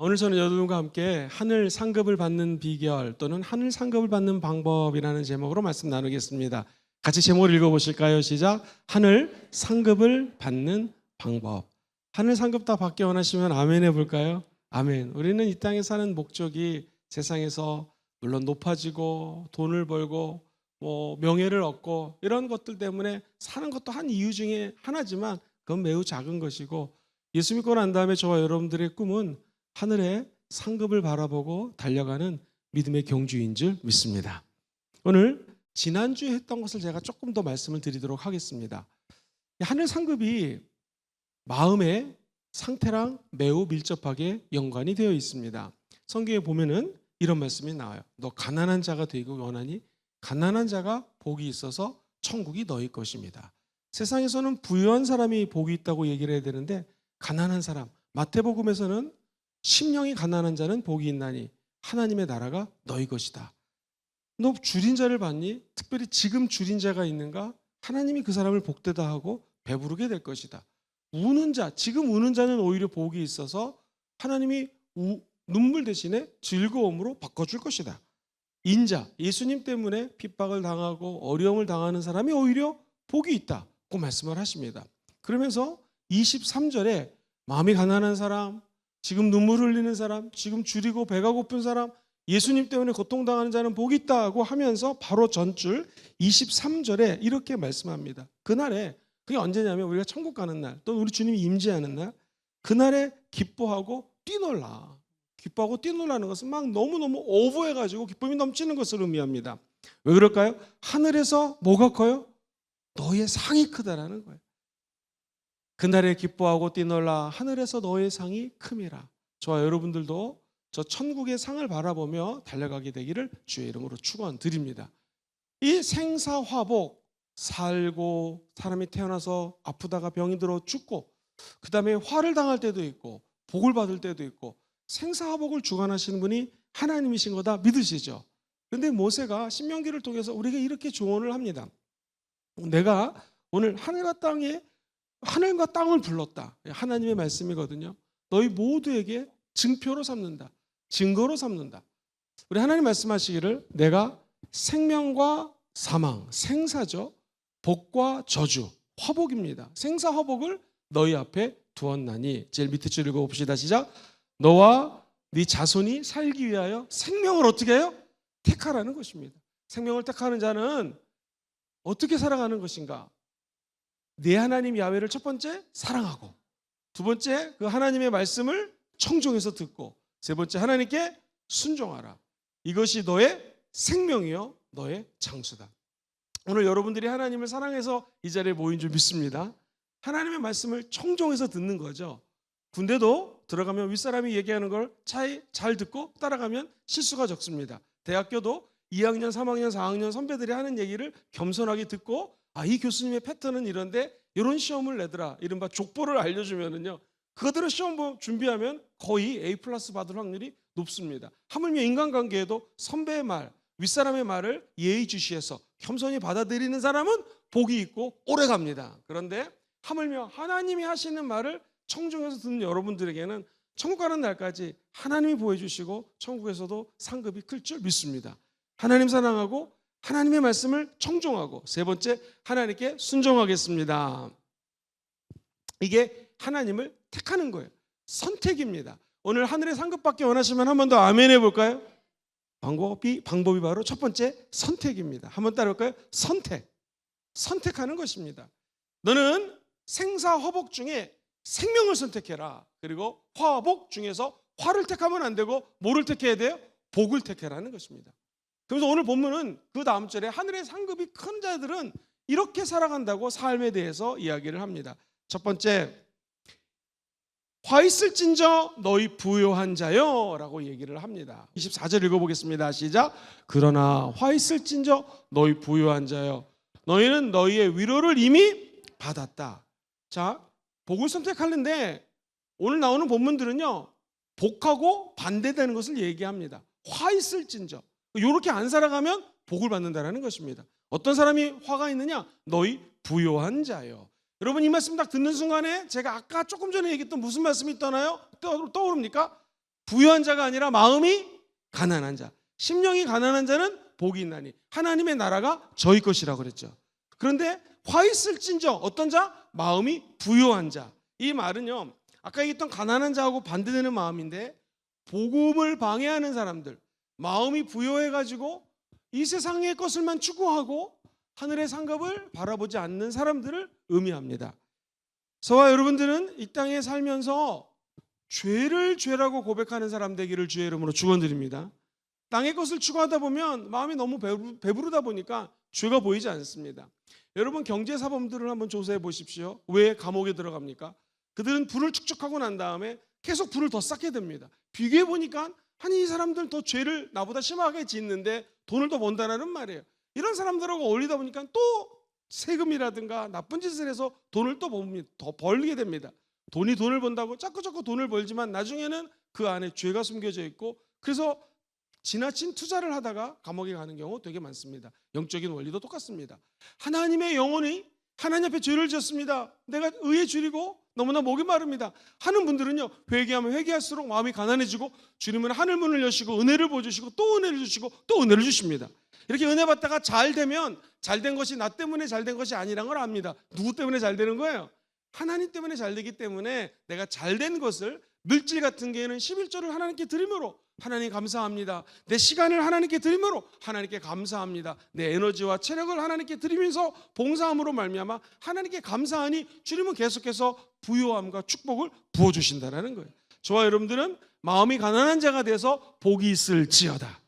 오늘 저는 여러분과 함께 하늘 상급을 받는 비결 또는 하늘 상급을 받는 방법이라는 제목으로 말씀 나누겠습니다. 같이 제목을 읽어보실까요? 시작. 하늘 상급을 받는 방법. 하늘 상급 다 받기 원하시면 아멘 해볼까요? 아멘. 우리는 이 땅에 사는 목적이 세상에서 물론 높아지고 돈을 벌고 명예를 얻고 이런 것들 때문에 사는 것도 한 이유 중에 하나지만 그건 매우 작은 것이고, 예수 믿고 난 다음에 저와 여러분들의 꿈은 하늘의 상급을 바라보고 달려가는 믿음의 경주인 줄 믿습니다. 오늘 지난주에 했던 것을 제가 조금 더 말씀을 드리도록 하겠습니다. 하늘 상급이 마음의 상태랑 매우 밀접하게 연관이 되어 있습니다. 성경에 보면은 이런 말씀이 나와요. 너 가난한 자가 되기 원하니? 가난한 자가 복이 있어서 천국이 너희 것입니다. 세상에서는 부유한 사람이 복이 있다고 얘기를 해야 되는데, 가난한 사람, 마태복음에서는 심령이 가난한 자는 복이 있나니 하나님의 나라가 너희 것이다. 너 줄인 자를 봤니? 특별히 지금 줄인 자가 있는가? 하나님이 그 사람을 복되다 하고 배부르게 될 것이다. 우는 자, 지금 우는 자는 오히려 복이 있어서 하나님이 눈물 대신에 즐거움으로 바꿔줄 것이다. 인자, 예수님 때문에 핍박을 당하고 어려움을 당하는 사람이 오히려 복이 있다고 말씀을 하십니다. 그러면서 23절에 마음이 가난한 사람, 지금 눈물 흘리는 사람, 지금 줄이고 배가 고픈 사람, 예수님 때문에 고통당하는 자는 복이 있다고 하면서 바로 전줄 23절에 이렇게 말씀합니다. 그날에, 그게 언제냐면 우리가 천국 가는 날, 또 우리 주님이 임재하는 날, 그날에 기뻐하고 뛰놀라. 기뻐하고 뛰놀라는 것은 막 너무너무 오버해가지고 기쁨이 넘치는 것을 의미합니다. 왜 그럴까요? 하늘에서 뭐가 커요? 너의 상이 크다라는 거예요. 그날에 기뻐하고 뛰놀라. 하늘에서 너의 상이 큼이라. 저와 여러분들도 저 천국의 상을 바라보며 달려가게 되기를 주의 이름으로 축원드립니다. 이 생사화복, 살고 사람이 태어나서 아프다가 병이 들어 죽고, 그 다음에 화를 당할 때도 있고 복을 받을 때도 있고, 생사화복을 주관하시는 분이 하나님이신 거다 믿으시죠? 그런데 모세가 신명기를 통해서 우리에게 이렇게 조언을 합니다. 내가 오늘 하늘과 땅을 불렀다. 하나님의 말씀이거든요. 너희 모두에게 증표로 삼는다. 증거로 삼는다. 우리 하나님 말씀하시기를 내가 생명과 사망, 생사죠. 복과 저주, 화복입니다. 생사 화복을 너희 앞에 두었나니. 제일 밑에 줄 읽어봅시다. 시작. 너와 네 자손이 살기 위하여 생명을 어떻게 해요? 택하라는 것입니다. 생명을 택하는 자는 어떻게 살아가는 것인가? 내 하나님 야훼를 첫 번째 사랑하고, 두 번째 그 하나님의 말씀을 청종해서 듣고, 세 번째 하나님께 순종하라. 이것이 너의 생명이요 너의 장수다. 오늘 여러분들이 하나님을 사랑해서 이 자리에 모인 줄 믿습니다. 하나님의 말씀을 청종해서 듣는 거죠. 군대도 들어가면 윗사람이 얘기하는 걸 잘 듣고 따라가면 실수가 적습니다. 대학교도 2학년, 3학년, 4학년 선배들이 하는 얘기를 겸손하게 듣고, 이 교수님의 패턴은 이런데 이런 시험을 내더라, 이른바 족보를 알려주면은요, 그거대로 시험 준비하면 거의 A+ 받을 확률이 높습니다. 하물며 인간관계에도 선배의 말, 윗사람의 말을 예의주시해서 겸손히 받아들이는 사람은 복이 있고 오래 갑니다. 그런데 하물며 하나님이 하시는 말을 청중에서 듣는 여러분들에게는 천국 가는 날까지 하나님이 보여주시고 천국에서도 상급이 클 줄 믿습니다. 하나님 사랑하고 하나님의 말씀을 청종하고, 세 번째 하나님께 순종하겠습니다. 이게 하나님을 택하는 거예요. 선택입니다. 오늘 하늘의 상급 받기 원하시면 한 번 더 아멘 해볼까요? 방법이 바로 첫 번째 선택입니다. 한번 따라볼까요? 선택하는 것입니다. 너는 생사화복 중에 생명을 선택해라. 그리고 화복 중에서 화를 택하면 안 되고 뭐를 택해야 돼요? 복을 택해라는 것입니다. 그래서 오늘 본문은 그 다음 절에 하늘의 상급이 큰 자들은 이렇게 살아간다고 삶에 대해서 이야기를 합니다. 첫 번째, 화 있을진저 너희 부요한 자여 라고 얘기를 합니다. 24절 읽어보겠습니다. 시작. 그러나 화 있을진저 너희 부요한 자여 너희는 너희의 위로를 이미 받았다. 자, 복을 선택하는데 오늘 나오는 본문들은요, 복하고 반대되는 것을 얘기합니다. 화 있을진저, 이렇게 안 살아가면 복을 받는다라는 것입니다. 어떤 사람이 화가 있느냐? 너희 부요한 자여. 여러분, 이 말씀 딱 듣는 순간에 제가 아까 조금 전에 얘기했던 무슨 말씀이 떠오릅니까? 부유한 자가 아니라 마음이 가난한 자. 심령이 가난한 자는 복이 있나니 하나님의 나라가 저희 것이라고 그랬죠. 그런데 화 있을진저 어떤 자? 마음이 부유한 자. 이 말은요, 아까 얘기했던 가난한 자하고 반대되는 마음인데, 복음을 방해하는 사람들, 마음이 부유해가지고 이 세상의 것을만 추구하고 하늘의 상급을 바라보지 않는 사람들을 의미합니다. 저와 여러분들은 이 땅에 살면서 죄를 죄라고 고백하는 사람 되기를 주의 이름으로 축원드립니다. 땅의 것을 추구하다 보면 마음이 너무 배부르다 보니까 죄가 보이지 않습니다. 여러분, 경제사범들을 한번 조사해 보십시오. 왜 감옥에 들어갑니까? 그들은 불을 축적하고 난 다음에 계속 불을 더 쌓게 됩니다. 비교해 보니까 아니, 이 사람들 더 죄를 나보다 심하게 짓는데 돈을 더 번다는 말이에요. 이런 사람들하고 어울리다 보니까 또 세금이라든가 나쁜 짓을 해서 돈을 더 벌게 됩니다. 돈이 돈을 번다고 자꾸 돈을 벌지만 나중에는 그 안에 죄가 숨겨져 있고, 그래서 지나친 투자를 하다가 감옥에 가는 경우 되게 많습니다. 영적인 원리도 똑같습니다. 하나님의 영혼이 하나님 앞에 죄를 지었습니다. 내가 의에 줄이고 너무나 목이 마릅니다 하는 분들은요, 회개하면 회개할수록 마음이 가난해지고, 주님은 하늘 문을 여시고 은혜를 보여주시고 또 은혜를 주시고 또 은혜를 주십니다. 이렇게 은혜 받다가 잘 되면 잘된 것이 나 때문에 잘된 것이 아니란 걸 압니다. 누구 때문에 잘 되는 거예요? 하나님 때문에 잘 되기 때문에 내가 잘된 것을, 물질 같은 경우에는 11조를 하나님께 드림으로 하나님 감사합니다. 내 시간을 하나님께 드림으로 하나님께 감사합니다. 내 에너지와 체력을 하나님께 드리면서 봉사함으로 말미암아 하나님께 감사하니 주님은 계속해서 부요함과 축복을 부어주신다는 거예요. 저와 여러분들은 마음이 가난한 자가 돼서 복이 있을지어다,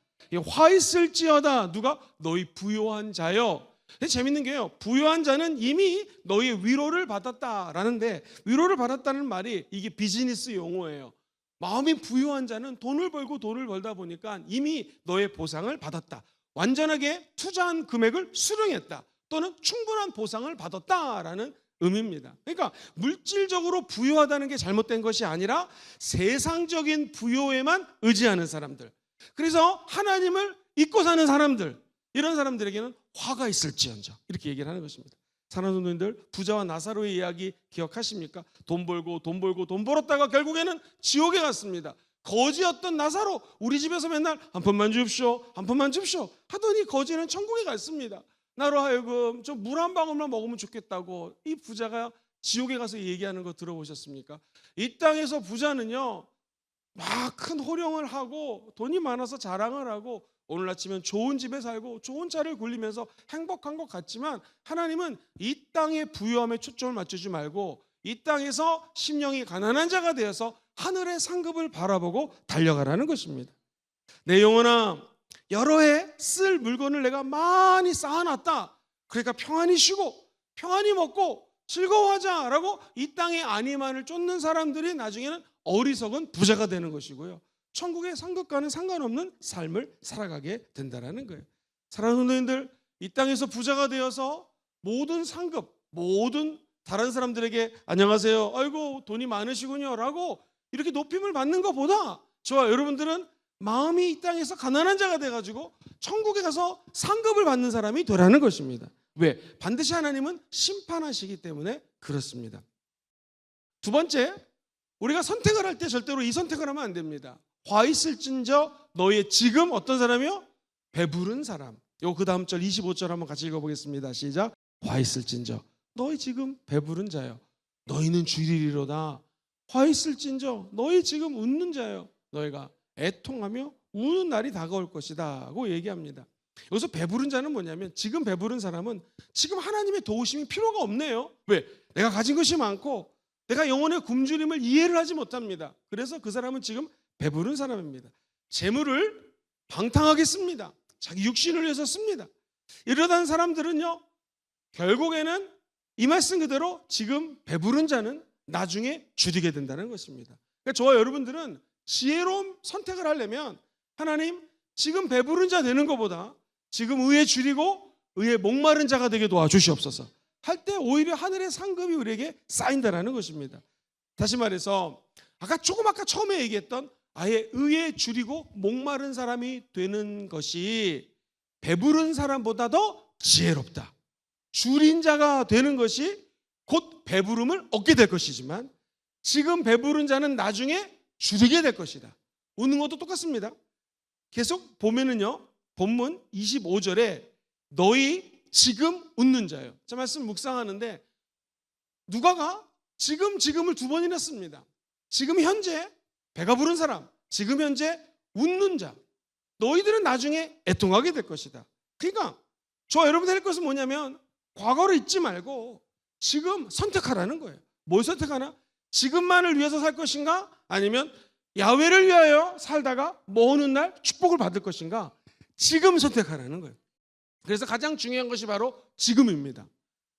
화 있을지어다. 누가? 너희 부요한 자여. 재밌는 게요, 부요한 자는 이미 너희의 위로를 받았다라는데, 위로를 받았다는 말이 이게 비즈니스 용어예요. 마음이 부유한 자는 돈을 벌다 보니까 이미 너의 보상을 받았다. 완전하게 투자한 금액을 수령했다. 또는 충분한 보상을 받았다라는 의미입니다. 그러니까 물질적으로 부유하다는 게 잘못된 것이 아니라 세상적인 부요에만 의지하는 사람들, 그래서 하나님을 잊고 사는 사람들, 이런 사람들에게는 화가 있을지언정, 이렇게 얘기를 하는 것입니다. 사랑하는 성도님들, 부자와 나사로의 이야기 기억하십니까? 돈 벌었다가 결국에는 지옥에 갔습니다. 거지였던 나사로, 우리 집에서 맨날 한 푼만 주십시오 하더니 거지는 천국에 갔습니다. 나로 하여금 좀 물 한 방울만 먹으면 좋겠다고 이 부자가 지옥에 가서 얘기하는 거 들어보셨습니까? 이 땅에서 부자는요, 막 큰 호령을 하고 돈이 많아서 자랑을 하고 오늘 아침엔 좋은 집에 살고 좋은 차를 굴리면서 행복한 것 같지만, 하나님은 이 땅의 부유함에 초점을 맞추지 말고 이 땅에서 심령이 가난한 자가 되어서 하늘의 상급을 바라보고 달려가라는 것입니다. 내 영혼아, 여러 해 쓸 물건을 내가 많이 쌓아놨다. 그러니까 평안히 쉬고 평안히 먹고 즐거워하자라고 이 땅의 안위만을 쫓는 사람들이 나중에는 어리석은 부자가 되는 것이고요, 천국의 상급과는 상관없는 삶을 살아가게 된다는 거예요. 사랑하는 성도님들, 이 땅에서 부자가 되어서 모든 상급, 모든 다른 사람들에게 안녕하세요, 아이고 돈이 많으시군요 라고 이렇게 높임을 받는 것보다, 저와 여러분들은 마음이 이 땅에서 가난한 자가 돼가지고 천국에 가서 상급을 받는 사람이 되라는 것입니다. 왜? 반드시 하나님은 심판하시기 때문에 그렇습니다. 두 번째, 우리가 선택을 할 때 절대로 이 선택을 하면 안 됩니다. 화 있을진저 너의 지금 어떤 사람이요? 배부른 사람. 그 다음 절 25절 한번 같이 읽어보겠습니다. 시작. 화 있을진저 너희 지금 배부른 자요, 너희는 줄이리로다. 화 있을진저 너희 지금 웃는 자요, 너희가 애통하며 우는 날이 다가올 것이다 하고 얘기합니다. 여기서 배부른 자는 뭐냐면, 지금 배부른 사람은 지금 하나님의 도우심이 필요가 없네요. 왜? 내가 가진 것이 많고 내가 영혼의 굶주림을 이해를 하지 못합니다. 그래서 그 사람은 지금 배부른 사람입니다. 재물을 방탕하게 씁니다. 자기 육신을 위해서 씁니다. 이러던 사람들은요, 결국에는 이 말씀 그대로 지금 배부른 자는 나중에 줄이게 된다는 것입니다. 그러니까 저와 여러분들은 지혜로운 선택을 하려면, 하나님 지금 배부른 자 되는 것보다 지금 의에 줄이고 의에 목마른 자가 되게 도와주시옵소서 할 때 오히려 하늘의 상급이 우리에게 쌓인다는 것입니다. 다시 말해서 아까 처음에 얘기했던 아예 의에 줄이고 목마른 사람이 되는 것이 배부른 사람보다 더 지혜롭다. 줄인 자가 되는 것이 곧 배부름을 얻게 될 것이지만, 지금 배부른 자는 나중에 줄이게 될 것이다. 웃는 것도 똑같습니다. 계속 보면은요, 본문 25절에 너희 지금 웃는 자요. 저 말씀 묵상하는데 누가가 지금을 두 번이나 씁니다. 지금 현재 배가 부른 사람, 지금 현재 웃는 자, 너희들은 나중에 애통하게 될 것이다. 그러니까 저 여러분들 할 것은 뭐냐면 과거를 잊지 말고 지금 선택하라는 거예요. 뭘 선택하나? 지금만을 위해서 살 것인가? 아니면 야훼를 위하여 살다가 먼 날 축복을 받을 것인가? 지금 선택하라는 거예요. 그래서 가장 중요한 것이 바로 지금입니다.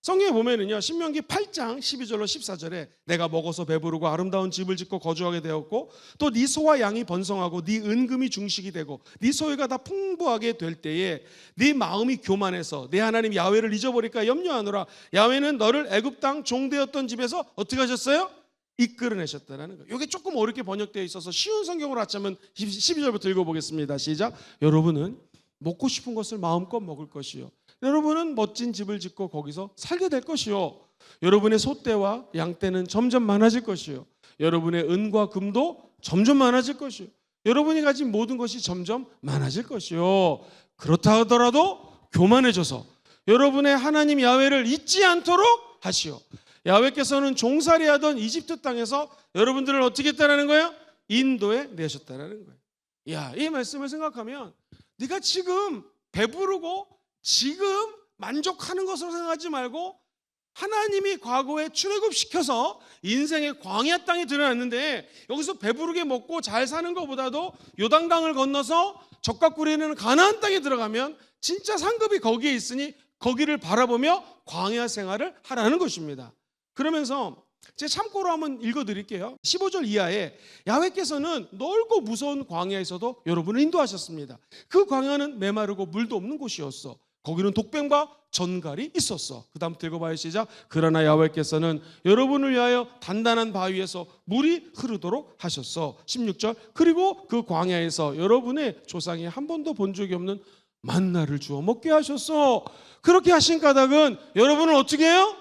성경에 보면은요, 신명기 8장 12절로 14절에 내가 먹어서 배부르고 아름다운 집을 짓고 거주하게 되었고 또 네 소와 양이 번성하고 네 은금이 중식이 되고 네 소유가 다 풍부하게 될 때에 네 마음이 교만해서 내 하나님 야훼를 잊어버릴까 염려하노라. 야훼는 너를 애굽 땅 종되었던 집에서 어떻게 하셨어요? 이끌어내셨다는 거예요. 이게 조금 어렵게 번역되어 있어서 쉬운 성경으로 하자면 12절부터 읽어보겠습니다. 시작. 여러분은 먹고 싶은 것을 마음껏 먹을 것이요, 여러분은 멋진 집을 짓고 거기서 살게 될 것이요, 여러분의 소떼와 양떼는 점점 많아질 것이요, 여러분의 은과 금도 점점 많아질 것이요, 여러분이 가진 모든 것이 점점 많아질 것이요. 그렇다 하더라도 교만해져서 여러분의 하나님 야훼를 잊지 않도록 하시오. 야훼께서는 종살이하던 이집트 땅에서 여러분들을 어떻게 했다는 거예요? 인도에 내셨다는 거예요. 야, 이 말씀을 생각하면 네가 지금 배부르고 지금 만족하는 것으로 생각하지 말고 하나님이 과거에 출애굽시켜서 인생의 광야 땅이 드러났는데 여기서 배부르게 먹고 잘 사는 것보다도 요단강을 건너서 젖과 꿀이 흐르는 가나안 땅에 들어가면 진짜 상급이 거기에 있으니 거기를 바라보며 광야 생활을 하라는 것입니다. 그러면서 제 참고로 한번 읽어드릴게요. 15절 이하에 야훼께서는 넓고 무서운 광야에서도 여러분을 인도하셨습니다. 그 광야는 메마르고 물도 없는 곳이었어. 거기는 독뱀과 전갈이 있었어. 그 다음부터 읽어봐요. 시작. 그러나 야훼께서는 여러분을 위하여 단단한 바위에서 물이 흐르도록 하셨어. 16절. 그리고 그 광야에서 여러분의 조상이 한 번도 본 적이 없는 만나를 주어 먹게 하셨어. 그렇게 하신 까닭은 여러분을 어떻게 해요?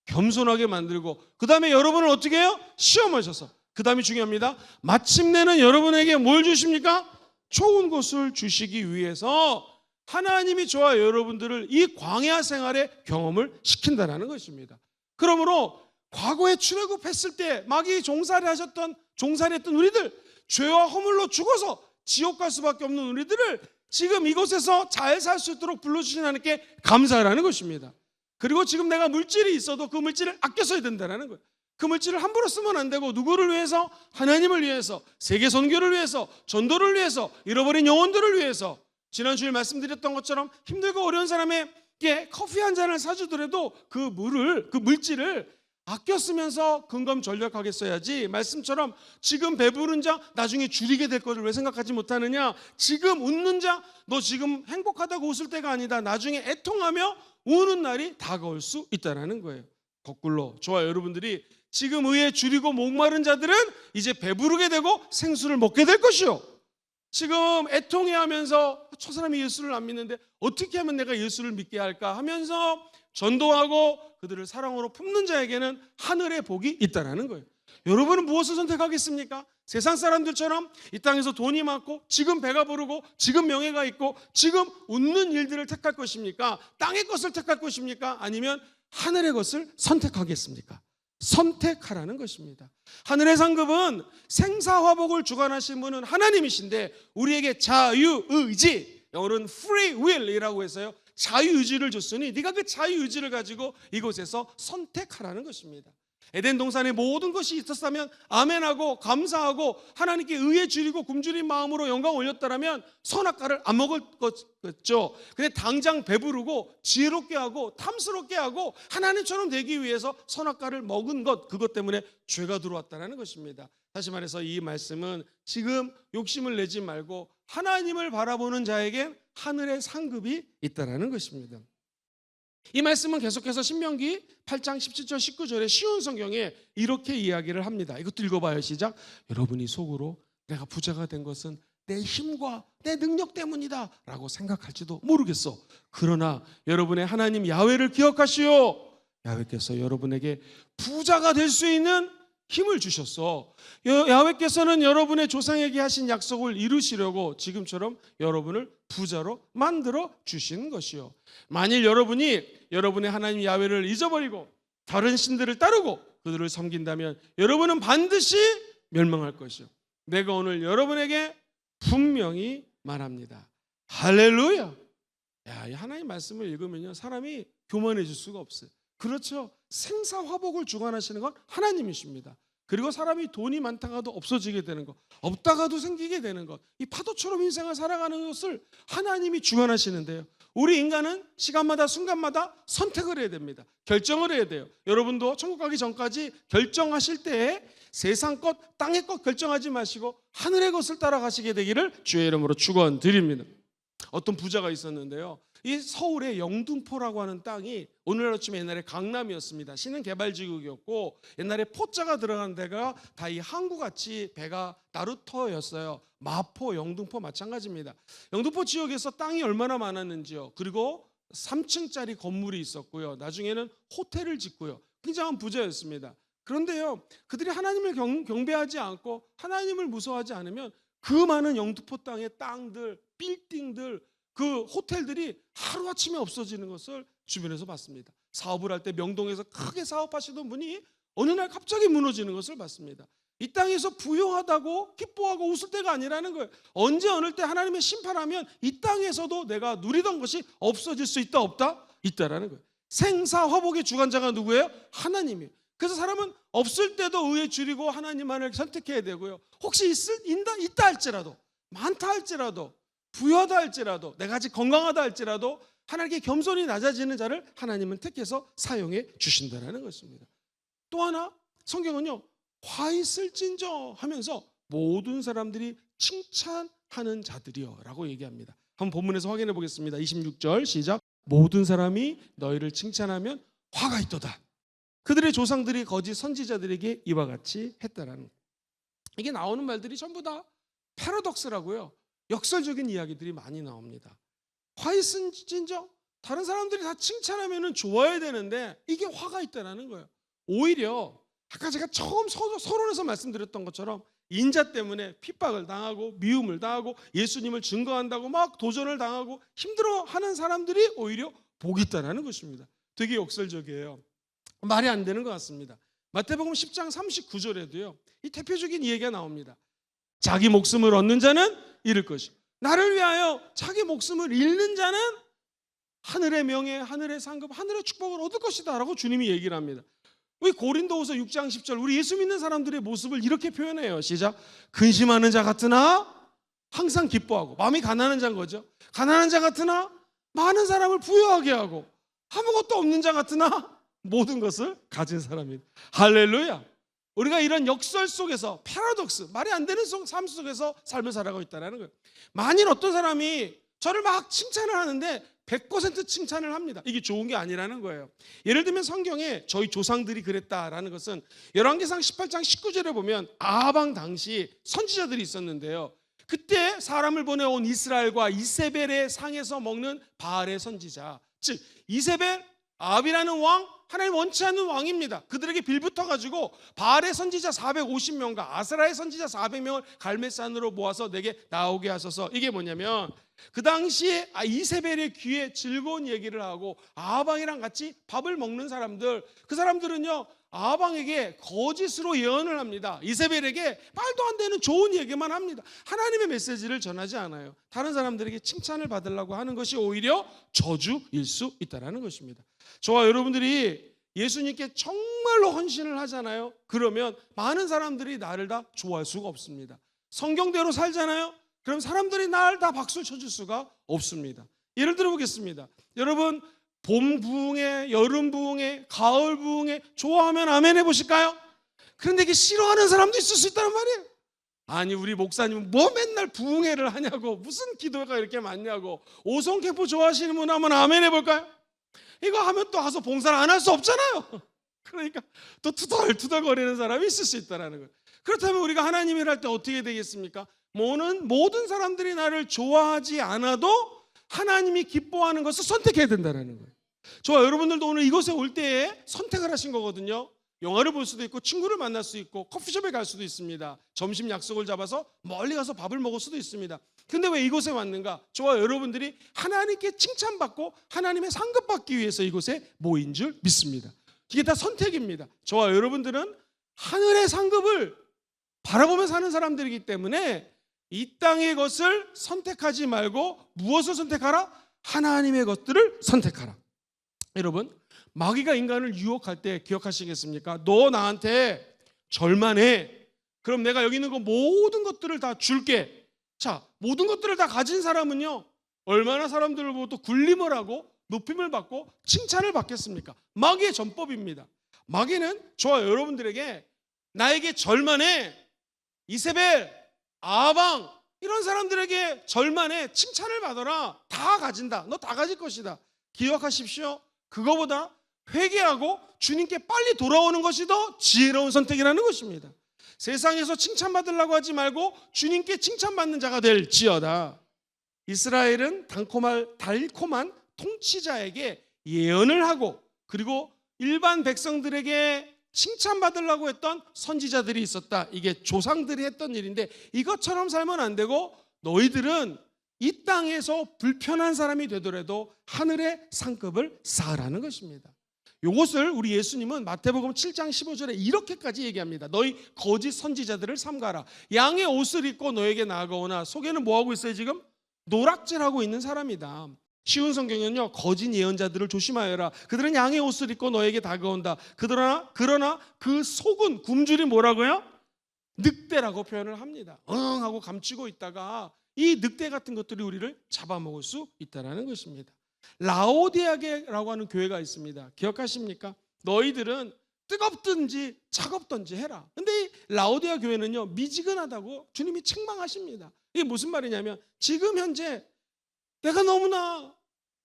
겸손하게 만들고 그 다음에 여러분을 어떻게 해요? 시험하셔서 그 다음이 중요합니다. 마침내는 여러분에게 뭘 주십니까? 좋은 것을 주시기 위해서 하나님이 저와 여러분들을 이 광야 생활의 경험을 시킨다는 것입니다. 그러므로 과거에 출애굽했을 때 마귀 종살이했던 우리들, 죄와 허물로 죽어서 지옥 갈 수밖에 없는 우리들을 지금 이곳에서 잘 살 수 있도록 불러주신 하나님께 감사하라는 것입니다. 그리고 지금 내가 물질이 있어도 그 물질을 아껴 써야 된다는 거예요. 그 물질을 함부로 쓰면 안 되고 누구를 위해서? 하나님을 위해서, 세계 선교를 위해서, 전도를 위해서, 잃어버린 영혼들을 위해서. 지난 주일 말씀드렸던 것처럼 힘들고 어려운 사람에게 커피 한 잔을 사주더라도 그 물질을 아껴 쓰면서 근검절약하게 써야지. 말씀처럼 지금 배부른 자 나중에 줄이게 될 것을 왜 생각하지 못하느냐? 지금 웃는 자 너 지금 행복하다고 웃을 때가 아니다. 나중에 애통하며 우는 날이 다가올 수 있다는 거예요. 거꾸로 저와 여러분들이 지금 의에 줄이고 목마른 자들은 이제 배부르게 되고 생수를 먹게 될 것이요, 지금 애통해하면서 저 사람이 예수를 안 믿는데 어떻게 하면 내가 예수를 믿게 할까 하면서 전도하고 그들을 사랑으로 품는 자에게는 하늘의 복이 있다는 거예요. 여러분은 무엇을 선택하겠습니까? 세상 사람들처럼 이 땅에서 돈이 많고 지금 배가 부르고 지금 명예가 있고 지금 웃는 일들을 택할 것입니까? 땅의 것을 택할 것입니까? 아니면 하늘의 것을 선택하겠습니까? 선택하라는 것입니다. 하늘의 상급은 생사화복을 주관하신 분은 하나님이신데 우리에게 자유의지, 영어로는 free will이라고 해서요, 자유의지를 줬으니 네가 그 자유의지를 가지고 이곳에서 선택하라는 것입니다. 에덴 동산에 모든 것이 있었다면 아멘하고 감사하고 하나님께 의에 줄이고 굶주린 마음으로 영광 올렸다라면 선악과를 안 먹을 거죠. 근데 당장 배부르고 지혜롭게 하고 탐스럽게 하고 하나님처럼 되기 위해서 선악과를 먹은 것, 그것 때문에 죄가 들어왔다는 것입니다. 다시 말해서 이 말씀은 지금 욕심을 내지 말고 하나님을 바라보는 자에게 하늘의 상급이 있다는 것입니다. 이 말씀은 계속해서 신명기 8장 17절 19절에 쉬운 성경에 이렇게 이야기를 합니다. 이것도 읽어봐요. 시작. 여러분이 속으로 내가 부자가 된 것은 내 힘과 내 능력 때문이다 라고 생각할지도 모르겠어. 그러나 여러분의 하나님 야훼를 기억하시오. 야훼께서 여러분에게 부자가 될 수 있는 힘을 주셨어. 야훼께서는 여러분의 조상에게 하신 약속을 이루시려고 지금처럼 여러분을 부자로 만들어 주신 것이요. 만일 여러분이 여러분의 하나님 야훼를 잊어버리고 다른 신들을 따르고 그들을 섬긴다면 여러분은 반드시 멸망할 것이요. 내가 오늘 여러분에게 분명히 말합니다. 할렐루야. 야, 이 하나님 말씀을 읽으면요, 사람이 교만해질 수가 없어요. 그렇죠. 생사화복을 주관하시는 건 하나님이십니다. 그리고 사람이 돈이 많다가도 없어지게 되는 것, 없다가도 생기게 되는 것, 이 파도처럼 인생을 살아가는 것을 하나님이 주관하시는데요, 우리 인간은 시간마다 순간마다 선택을 해야 됩니다. 결정을 해야 돼요. 여러분도 천국 가기 전까지 결정하실 때에 세상 것, 땅의 것 결정하지 마시고 하늘의 것을 따라가시게 되기를 주의 이름으로 축원드립니다. 어떤 부자가 있었는데요, 이 서울의 영등포라고 하는 땅이 오늘날 치면 옛날에 강남이었습니다. 신흥 개발지구였고 옛날에 포자가 들어간 데가 다 이 항구같이 배가 나루터였어요. 마포, 영등포 마찬가지입니다. 영등포 지역에서 땅이 얼마나 많았는지요. 그리고 3층짜리 건물이 있었고요. 나중에는 호텔을 짓고요. 굉장한 부자였습니다. 그런데요, 그들이 하나님을 경배하지 않고 하나님을 무서워하지 않으면 그 많은 영등포 땅의 땅들, 빌딩들, 그 호텔들이 하루아침에 없어지는 것을 주변에서 봤습니다. 사업을 할 때 명동에서 크게 사업하시던 분이 어느 날 갑자기 무너지는 것을 봤습니다. 이 땅에서 부유하다고 기뻐하고 웃을 때가 아니라는 거예요. 언제 어느 때 하나님의 심판하면 이 땅에서도 내가 누리던 것이 없어질 수 있다 없다? 있다라는 거예요. 생사화복의 주관자가 누구예요? 하나님이에요. 그래서 사람은 없을 때도 의에 줄이고 하나님만을 선택해야 되고요. 혹시 있다 할지라도, 많다 할지라도, 부유하다 할지라도, 내가 아직 건강하다 할지라도 하나님께 겸손히 낮아지는 자를 하나님은 택해서 사용해 주신다는 것입니다. 또 하나, 성경은요, 화 있을진저 하면서 모든 사람들이 칭찬하는 자들이여 라고 얘기합니다. 한번 본문에서 확인해 보겠습니다. 26절 시작. 모든 사람이 너희를 칭찬하면 화가 있도다. 그들의 조상들이 거짓 선지자들에게 이와 같이 했다라는 거예요. 이게 나오는 말들이 전부 다 패러독스라고요, 역설적인 이야기들이 많이 나옵니다. 화 있을진저, 다른 사람들이 다 칭찬하면 좋아야 되는데 이게 화가 있다라는 거예요. 오히려 아까 제가 처음 서론에서 말씀드렸던 것처럼 인자 때문에 핍박을 당하고 미움을 당하고 예수님을 증거한다고 막 도전을 당하고 힘들어하는 사람들이 오히려 복이 있다라는 것입니다. 되게 역설적이에요. 말이 안 되는 것 같습니다. 마태복음 10장 39절에도요, 이 대표적인 이야기가 나옵니다. 자기 목숨을 얻는 자는 잃을 것이고 나를 위하여 자기 목숨을 잃는 자는 하늘의 명예, 하늘의 상급, 하늘의 축복을 얻을 것이다 라고 주님이 얘기를 합니다. 우리 고린도후서 6장 10절, 우리 예수 믿는 사람들의 모습을 이렇게 표현해요. 시작. 근심하는 자 같으나 항상 기뻐하고, 마음이 가난한 자인 거죠. 가난한 자 같으나 많은 사람을 부유하게 하고, 아무것도 없는 자 같으나 모든 것을 가진 사람입니다. 할렐루야. 우리가 이런 역설 속에서, 패러독스, 말이 안 되는 삶 속에서 삶을 살아가고 있다는 거예요. 만일 어떤 사람이 저를 막 칭찬을 하는데 100% 칭찬을 합니다. 이게 좋은 게 아니라는 거예요. 예를 들면 성경에 저희 조상들이 그랬다라는 것은 열왕기상 18장 19절에 보면 아방 당시 선지자들이 있었는데요, 그때 사람을 보내온 이스라엘과 이세벨의 상에서 먹는 바알의 선지자, 즉 이세벨, 아합이라는 왕, 하나님 원치 않는 왕입니다. 그들에게 빌붙어가지고 바알의 선지자 450명과 아스라의 선지자 400명을 갈멜산으로 모아서 내게 나오게 하소서. 이게 뭐냐면 그 당시에 이세벨의 귀에 즐거운 얘기를 하고 아하방이랑 같이 밥을 먹는 사람들, 그 사람들은요 아하방에게 거짓으로 예언을 합니다. 이세벨에게 말도 안 되는 좋은 얘기만 합니다. 하나님의 메시지를 전하지 않아요. 다른 사람들에게 칭찬을 받으려고 하는 것이 오히려 저주일 수 있다는 것입니다. 저와 여러분들이 예수님께 정말로 헌신을 하잖아요. 그러면 많은 사람들이 나를 다 좋아할 수가 없습니다. 성경대로 살잖아요. 그럼 사람들이 날 다 박수를 쳐줄 수가 없습니다. 예를 들어 보겠습니다. 여러분, 봄 부흥회, 여름 부흥회, 가을 부흥회 좋아하면 아멘 해보실까요? 그런데 이게 싫어하는 사람도 있을 수 있다는 말이에요. 아니, 우리 목사님은 뭐 맨날 부흥회를 하냐고, 무슨 기도가 이렇게 많냐고. 오성캠프 좋아하시는 분 한번 아멘 해볼까요? 이거 하면 또 가서 봉사를 안 할 수 없잖아요. 그러니까 또 투덜투덜거리는 사람이 있을 수 있다는 거예요. 그렇다면 우리가 하나님 일할 때 어떻게 되겠습니까? 모든 사람들이 나를 좋아하지 않아도 하나님이 기뻐하는 것을 선택해야 된다는 거예요. 저와 여러분들도 오늘 이곳에 올 때에 선택을 하신 거거든요. 영화를 볼 수도 있고 친구를 만날 수 있고 커피숍에 갈 수도 있습니다. 점심 약속을 잡아서 멀리 가서 밥을 먹을 수도 있습니다. 근데 왜 이곳에 왔는가? 저와 여러분들이 하나님께 칭찬받고 하나님의 상급받기 위해서 이곳에 모인 줄 믿습니다. 이게 다 선택입니다. 저와 여러분들은 하늘의 상급을 바라보며 사는 사람들이기 때문에 이 땅의 것을 선택하지 말고 무엇을 선택하라? 하나님의 것들을 선택하라. 여러분, 마귀가 인간을 유혹할 때 기억하시겠습니까? 너 나한테 절만해. 그럼 내가 여기 있는 거 모든 것들을 다 줄게. 자, 모든 것들을 다 가진 사람은요, 얼마나 사람들을 보고 또 굴림을 하고 높임을 받고 칭찬을 받겠습니까? 마귀의 전법입니다. 마귀는 저와 여러분들에게 나에게 절만해, 이세벨, 아방 이런 사람들에게 절만해, 칭찬을 받아라. 다 가진다. 너 다 가질 것이다. 기억하십시오. 그거보다 회개하고 주님께 빨리 돌아오는 것이 더 지혜로운 선택이라는 것입니다. 세상에서 칭찬받으려고 하지 말고 주님께 칭찬받는 자가 될지어다. 이스라엘은 달콤한 통치자에게 예언을 하고 그리고 일반 백성들에게 칭찬받으려고 했던 선지자들이 있었다. 이게 조상들이 했던 일인데 이것처럼 살면 안 되고 너희들은 이 땅에서 불편한 사람이 되더라도 하늘의 상급을 쌓으라는 것입니다. 이것을 우리 예수님은 마태복음 7장 15절에 이렇게까지 얘기합니다. 너희 거짓 선지자들을 삼가라. 양의 옷을 입고 너에게 나아가오나 속에는 뭐하고 있어요 지금? 노락질하고 있는 사람이다. 쉬운 성경은요, 거짓 예언자들을 조심하여라. 그들은 양의 옷을 입고 너에게 다가온다. 그러나 그 속은 굶주린 뭐라고요? 늑대라고 표현을 합니다. 하고 감추고 있다가 이 늑대 같은 것들이 우리를 잡아먹을 수 있다는 것입니다. 라오디아게라고 하는 교회가 있습니다. 기억하십니까? 너희들은 뜨겁든지 차갑든지 해라. 근데 이 라오디아 교회는요, 미지근하다고 주님이 책망하십니다. 이게 무슨 말이냐면 지금 현재 내가 너무나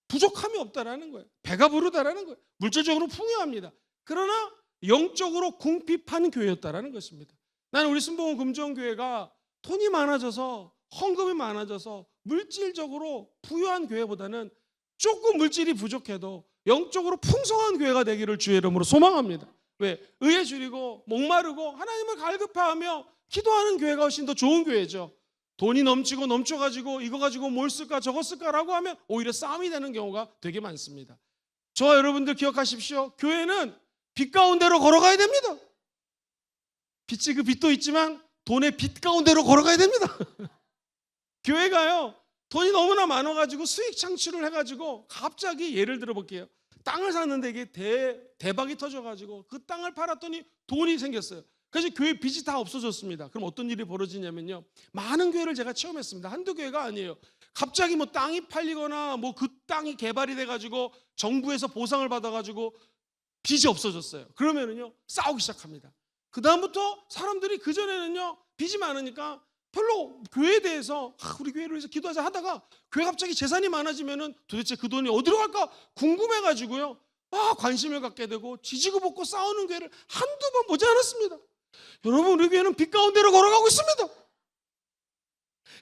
부족함이 없다라는 거예요. 배가 부르다라는 거예요. 물질적으로 풍요합니다. 그러나 영적으로 궁핍한 교회였다라는 것입니다. 나는 우리 순복음 금정교회가 돈이 많아져서 헌금이 많아져서 물질적으로 부유한 교회보다는 조금 물질이 부족해도 영적으로 풍성한 교회가 되기를 주의 이름으로 소망합니다. 왜? 의에 줄이고 목마르고 하나님을 갈급해하며 기도하는 교회가 훨씬 더 좋은 교회죠. 돈이 넘쳐가지고 이거 가지고 뭘 쓸까 저거 쓸까라고 하면 오히려 싸움이 되는 경우가 되게 많습니다. 저와 여러분들 기억하십시오. 교회는 빛 가운데로 걸어가야 됩니다. 빛이 그 빛도 있지만 돈의 빛 가운데로 걸어가야 됩니다. 교회가요, 돈이 너무나 많아가지고 수익 창출을 해가지고 갑자기 예를 들어 볼게요. 땅을 샀는데 이게 대박이 터져가지고 그 땅을 팔았더니 돈이 생겼어요. 그래서 교회 빚이 다 없어졌습니다. 그럼 어떤 일이 벌어지냐면요, 많은 교회를 제가 체험했습니다. 한두 교회가 아니에요. 갑자기 뭐 땅이 팔리거나 뭐 그 땅이 개발이 돼가지고 정부에서 보상을 받아가지고 빚이 없어졌어요. 그러면은요 싸우기 시작합니다. 그 다음부터 사람들이 그 전에는요 빚이 많으니까 별로 교회에 대해서 우리 교회를 위해서 기도하자 하다가 교회 갑자기 재산이 많아지면은 도대체 그 돈이 어디로 갈까 궁금해가지고요 관심을 갖게 되고 지지고 볶고 싸우는 교회를 한두 번 보지 않았습니다. 여러분, 우리 교회는 빛 가운데로 걸어가고 있습니다.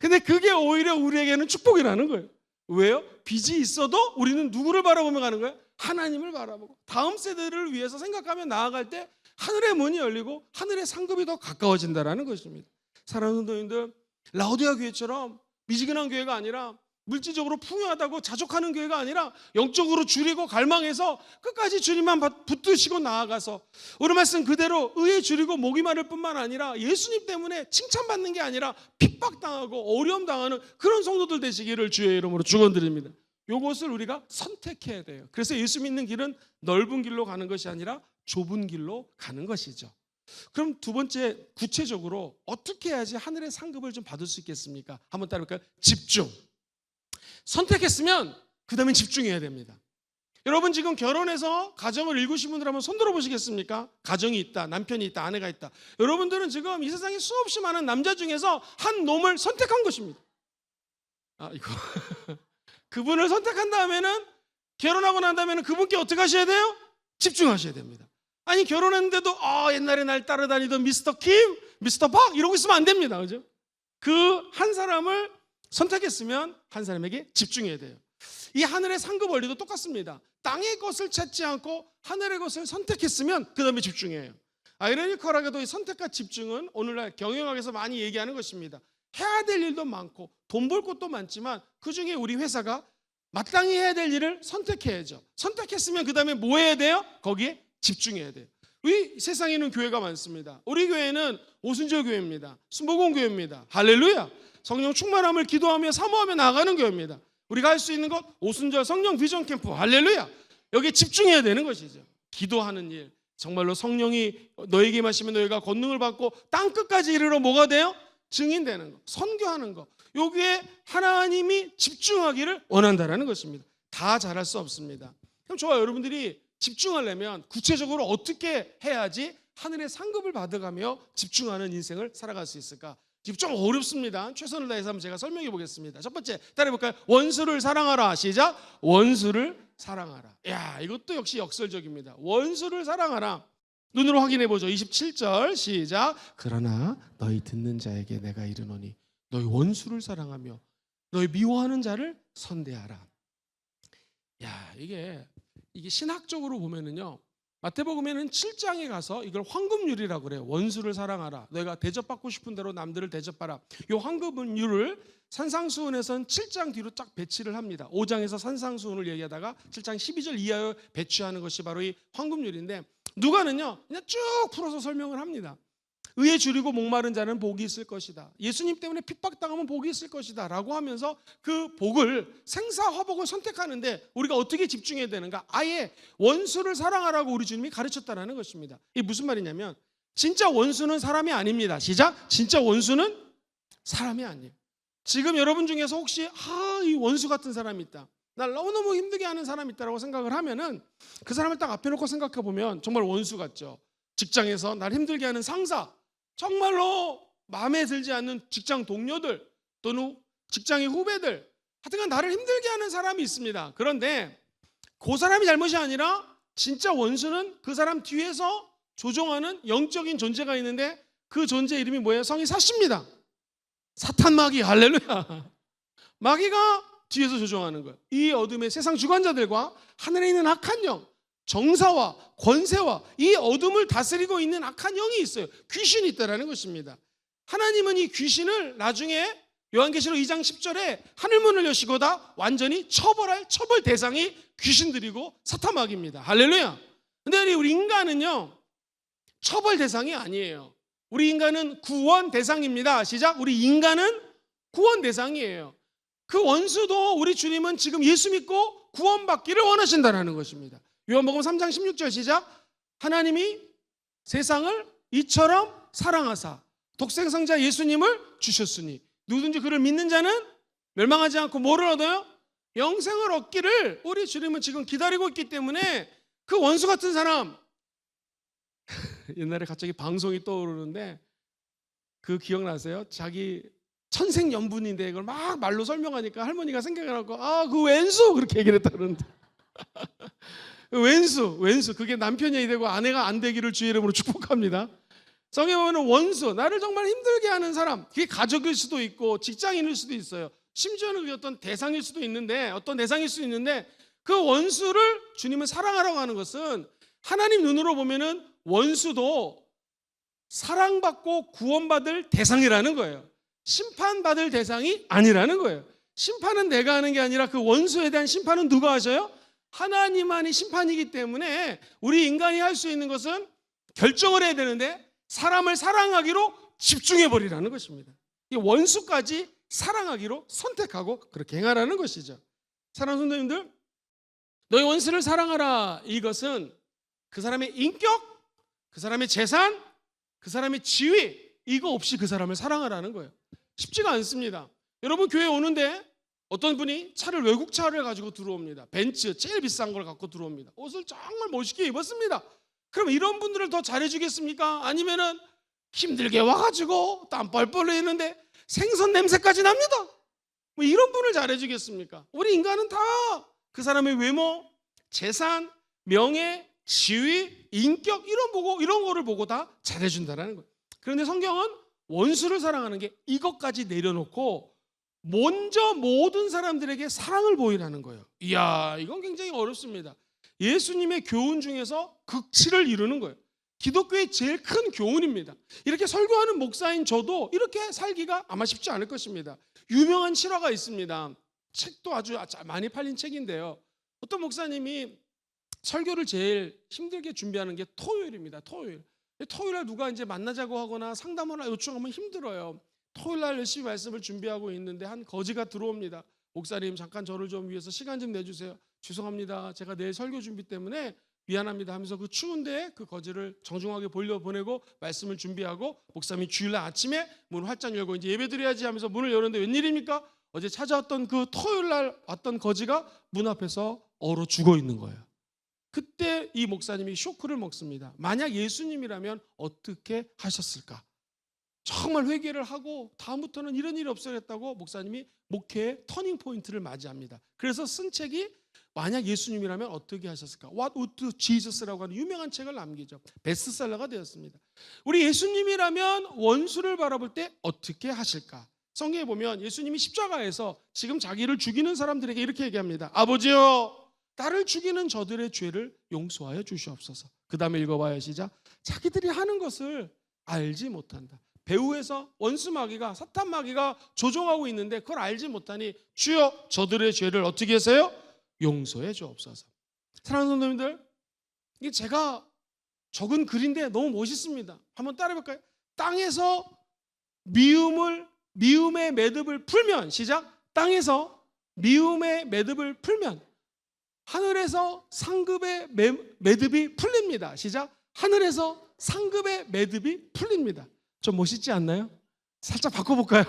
근데 그게 오히려 우리에게는 축복이라는 거예요. 왜요? 빚이 있어도 우리는 누구를 바라보며 가는 거예요? 하나님을 바라보고 다음 세대를 위해서 생각하며 나아갈 때 하늘의 문이 열리고 하늘의 상급이 더 가까워진다는 것입니다. 사랑하는 성도님들, 라오디아 교회처럼 미지근한 교회가 아니라 물질적으로 풍요하다고 자족하는 교회가 아니라 영적으로 줄이고 갈망해서 끝까지 주님만 붙드시고 나아가서 오늘 말씀 그대로 의에 줄이고 목이 마를 뿐만 아니라 예수님 때문에 칭찬받는 게 아니라 핍박당하고 어려움 당하는 그런 성도들 되시기를 주의 이름으로 축원드립니다. 이것을 우리가 선택해야 돼요. 그래서 예수 믿는 길은 넓은 길로 가는 것이 아니라 좁은 길로 가는 것이죠. 그럼 두 번째, 구체적으로 어떻게 해야지 하늘의 상급을 좀 받을 수 있겠습니까? 한번 따라볼까요? 집중. 선택했으면 그 다음엔 집중해야 됩니다. 여러분, 지금 결혼해서 가정을 이루신 분들 한번 손 들어보시겠습니까? 가정이 있다, 남편이 있다, 아내가 있다. 여러분들은 지금 이 세상에 수없이 많은 남자 중에서 한 놈을 선택한 것입니다. 이거 그분을 선택한 다음에는, 결혼하고 난 다음에는 그분께 어떻게 하셔야 돼요? 집중하셔야 됩니다. 아니, 결혼했는데도 옛날에 날 따라다니던 미스터 킴, 미스터 박 이러고 있으면 안 됩니다. 그죠? 그 한 사람을 선택했으면 한 사람에게 집중해야 돼요. 이 하늘의 상급 원리도 똑같습니다. 땅의 것을 찾지 않고 하늘의 것을 선택했으면 그 다음에 집중해요. 아이러니컬하게도 이 선택과 집중은 오늘날 경영학에서 많이 얘기하는 것입니다. 해야 될 일도 많고 돈 벌 것도 많지만 그중에 우리 회사가 마땅히 해야 될 일을 선택해야죠. 선택했으면 그 다음에 뭐 해야 돼요? 거기에 집중해야 돼요. 우리 세상에는 교회가 많습니다. 우리 교회는 오순절 교회입니다. 순복음 교회입니다. 할렐루야. 성령 충만함을 기도하며 사모하며 나아가는 교회입니다. 우리가 할 수 있는 것 오순절 성령 비전 캠프. 할렐루야. 여기에 집중해야 되는 것이죠. 기도하는 일. 정말로 성령이 너에게 마시면 너희가 권능을 받고 땅끝까지 이르러 뭐가 돼요? 증인되는 거, 선교하는 거. 여기에 하나님이 집중하기를 원한다라는 것입니다. 다 잘할 수 없습니다. 그럼 좋아요. 여러분들이 집중하려면 구체적으로 어떻게 해야지 하늘의 상급을 받아가며 집중하는 인생을 살아갈 수 있을까? 좀 어렵습니다. 최선을 다해서 한번 제가 설명해 보겠습니다. 첫 번째 따라해볼까요? 원수를 사랑하라. 시작. 원수를 사랑하라. 야, 이것도 역시 역설적입니다. 원수를 사랑하라. 눈으로 확인해 보죠. 27절 시작. 그러나 너희 듣는 자에게 내가 이르노니 너희 원수를 사랑하며 너희 미워하는 자를 선대하라. 야, 이게 신학적으로 보면은요, 마태복음에는 7장에 가서 이걸 황금률이라고 그래요. 원수를 사랑하라. 너희가 대접받고 싶은 대로 남들을 대접하라. 이 황금률을 산상수훈에서는 7장 뒤로 쫙 배치를 합니다. 5장에서 산상수훈을 얘기하다가 7장 12절 이하에 배치하는 것이 바로 이 황금률인데, 누가는요 그냥 쭉 풀어서 설명을 합니다. 의에 줄이고 목마른 자는 복이 있을 것이다. 예수님 때문에 핍박당하면 복이 있을 것이다 라고 하면서 그 복을, 생사화복을 선택하는데 우리가 어떻게 집중해야 되는가? 아예 원수를 사랑하라고 우리 주님이 가르쳤다는 것입니다. 이게 무슨 말이냐면 진짜 원수는 사람이 아닙니다. 시작. 진짜 원수는 사람이 아니에요. 지금 여러분 중에서 혹시 이 원수 같은 사람이 있다, 날 너무너무 힘들게 하는 사람이 있다고 생각을 하면은 그 사람을 딱 앞에 놓고 생각해 보면 정말 원수 같죠. 직장에서 날 힘들게 하는 상사, 정말로 마음에 들지 않는 직장 동료들 또는 직장의 후배들, 하여튼간 나를 힘들게 하는 사람이 있습니다. 그런데 그 사람이 잘못이 아니라 진짜 원수는 그 사람 뒤에서 조종하는 영적인 존재가 있는데 그 존재 이름이 뭐예요? 성이 사시입니다. 사탄 마귀. 할렐루야. 마귀가 뒤에서 조종하는 거예요. 이 어둠의 세상 주관자들과 하늘에 있는 악한 영, 정사와 권세와 이 어둠을 다스리고 있는 악한 영이 있어요. 귀신이 있다라는 것입니다. 하나님은 이 귀신을 나중에 요한계시록 2장 10절에 하늘문을 여시고다 완전히 처벌할 처벌 대상이 귀신들이고 사탄 마귀입니다. 할렐루야. 근데 우리 인간은요 처벌 대상이 아니에요. 우리 인간은 구원 대상입니다. 시작. 우리 인간은 구원 대상이에요. 그 원수도 우리 주님은 지금 예수 믿고 구원받기를 원하신다는 것입니다. 요한복음 3장 16절 시작. 하나님이 세상을 이처럼 사랑하사 독생성자 예수님을 주셨으니 누구든지 그를 믿는 자는 멸망하지 않고 뭐를 얻어요? 영생을 얻기를 우리 주님은 지금 기다리고 있기 때문에 그 원수 같은 사람, 옛날에 갑자기 방송이 떠오르는데 그 기억나세요? 자기 천생연분인데 이걸 막 말로 설명하니까 할머니가 생각나고 그 왼수 그렇게 얘기를 했다 그러는데 왼수 그게 남편이 되고 아내가 안 되기를 주의 이름으로 축복합니다. 성경에 보면 원수, 나를 정말 힘들게 하는 사람, 그게 가족일 수도 있고 직장인일 수도 있어요. 심지어는 그게 어떤 대상일 수도 있는데 그 원수를 주님은 사랑하라고 하는 것은 하나님 눈으로 보면은 원수도 사랑받고 구원받을 대상이라는 거예요. 심판받을 대상이 아니라는 거예요. 심판은 내가 하는 게 아니라 그 원수에 대한 심판은 누가 하셔요? 하나님만이 심판이기 때문에 우리 인간이 할 수 있는 것은 결정을 해야 되는데 사람을 사랑하기로 집중해버리라는 것입니다. 이 원수까지 사랑하기로 선택하고 그렇게 행하라는 것이죠. 사랑하는 성도님들, 너희 원수를 사랑하라. 이것은 그 사람의 인격, 그 사람의 재산, 그 사람의 지위, 이거 없이 그 사람을 사랑하라는 거예요. 쉽지가 않습니다. 여러분 교회 오는데 어떤 분이 외국 차를 가지고 들어옵니다. 벤츠 제일 비싼 걸 갖고 들어옵니다. 옷을 정말 멋있게 입었습니다. 그럼 이런 분들을 더 잘해주겠습니까? 아니면은 힘들게 와가지고 땀 뻘뻘 흘리는데 생선 냄새까지 납니다. 뭐 이런 분을 잘해주겠습니까? 우리 인간은 다 그 사람의 외모, 재산, 명예, 지위, 인격 이런 거를 보고 다 잘해준다는 거예요. 그런데 성경은 원수를 사랑하는 게 이것까지 내려놓고 먼저 모든 사람들에게 사랑을 보이라는 거예요. 이야, 이건 굉장히 어렵습니다. 예수님의 교훈 중에서 극치를 이루는 거예요. 기독교의 제일 큰 교훈입니다. 이렇게 설교하는 목사인 저도 이렇게 살기가 아마 쉽지 않을 것입니다. 유명한 실화가 있습니다. 책도 아주 많이 팔린 책인데요. 어떤 목사님이 설교를 제일 힘들게 준비하는 게 토요일입니다. 토요일날 누가 이제 만나자고 하거나 상담하거나 요청하면 힘들어요. 토요일날 열심히 말씀을 준비하고 있는데 한 거지가 들어옵니다. 목사님, 잠깐 저를 좀 위해서 시간 좀 내주세요. 죄송합니다. 제가 내일 설교 준비 때문에 미안합니다 하면서 그 추운데 그 거지를 정중하게 보내고 말씀을 준비하고, 목사님이 주일날 아침에 문 활짝 열고 이제 예배드려야지 하면서 문을 열었는데 웬일입니까? 어제 찾아왔던 그 토요일날 왔던 거지가 문 앞에서 얼어 죽어 있는 거예요. 그때 이 목사님이 쇼크를 먹습니다. 만약 예수님이라면 어떻게 하셨을까? 정말 회개를 하고 다음부터는 이런 일이 없어야겠다고 목사님이 목회의 터닝 포인트를 맞이합니다. 그래서 쓴 책이 만약 예수님이라면 어떻게 하셨을까? What would Jesus라고 하는 유명한 책을 남기죠. 베스트셀러가 되었습니다. 우리 예수님이라면 원수를 바라볼 때 어떻게 하실까? 성경에 보면 예수님이 십자가에서 지금 자기를 죽이는 사람들에게 이렇게 얘기합니다. 아버지요, 나를 죽이는 저들의 죄를 용서하여 주시옵소서. 그 다음에 읽어봐요. 시작. 자기들이 하는 것을 알지 못한다. 배후에서 원수 마귀가, 사탄 마귀가 조종하고 있는데 그걸 알지 못하니 주여 저들의 죄를 어떻게 하세요? 용서해 주옵소서. 사랑하는 성도님들, 이게 제가 적은 글인데 너무 멋있습니다. 한번 따라해볼까요? 땅에서 미움의 매듭을 풀면, 시작. 땅에서 미움의 매듭을 풀면 하늘에서 상급의 매듭이 풀립니다. 시작. 하늘에서 상급의 매듭이 풀립니다. 좀 멋있지 않나요? 살짝 바꿔볼까요?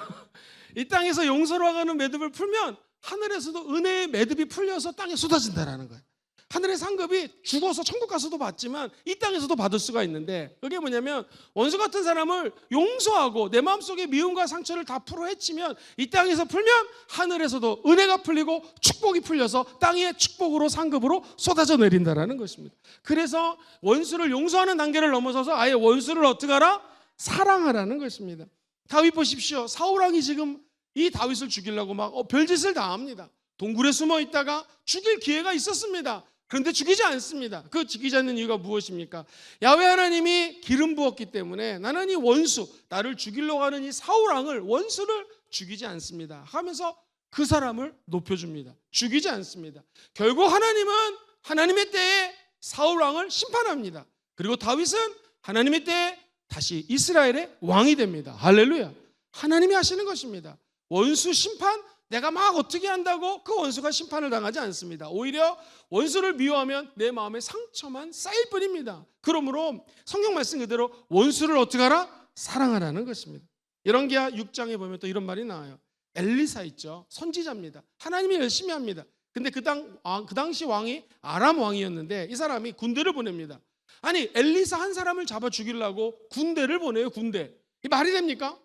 이 땅에서 용서로 가는 매듭을 풀면 하늘에서도 은혜의 매듭이 풀려서 땅에 쏟아진다는 거예요. 하늘의 상급이 죽어서 천국 가서도 받지만 이 땅에서도 받을 수가 있는데, 그게 뭐냐면 원수 같은 사람을 용서하고 내 마음속에 미움과 상처를 다 풀어 헤치면 이 땅에서 풀면 하늘에서도 은혜가 풀리고 축복이 풀려서 땅의 축복으로 상급으로 쏟아져 내린다는 것입니다. 그래서 원수를 용서하는 단계를 넘어서서 아예 원수를 어떻게 하라? 사랑하라는 것입니다. 다윗 보십시오. 사울왕이 지금 이 다윗을 죽이려고 막 별짓을 다 합니다. 동굴에 숨어 있다가 죽일 기회가 있었습니다. 그런데 죽이지 않습니다. 그 죽이지 않는 이유가 무엇입니까? 야훼 하나님이 기름 부었기 때문에 나는 이 원수, 나를 죽이려고 하는 이 사울왕을, 원수를 죽이지 않습니다 하면서 그 사람을 높여줍니다. 죽이지 않습니다. 결국 하나님은 하나님의 때에 사울왕을 심판합니다. 그리고 다윗은 하나님의 때에 다시 이스라엘의 왕이 됩니다. 할렐루야. 하나님이 하시는 것입니다. 원수 심판, 내가 막 어떻게 한다고 그 원수가 심판을 당하지 않습니다. 오히려 원수를 미워하면 내 마음에 상처만 쌓일 뿐입니다. 그러므로 성경 말씀 그대로 원수를 어떻게 하라? 사랑하라는 것입니다. 열왕기하 6장에 보면 또 이런 말이 나와요. 엘리사 있죠. 선지자입니다. 하나님이 열심히 합니다. 근데 그 당시 왕이 아람 왕이었는데 이 사람이 군대를 보냅니다. 아니, 엘리사 한 사람을 잡아 죽이려고 군대를 보내요. 군대. 이 말이 됩니까?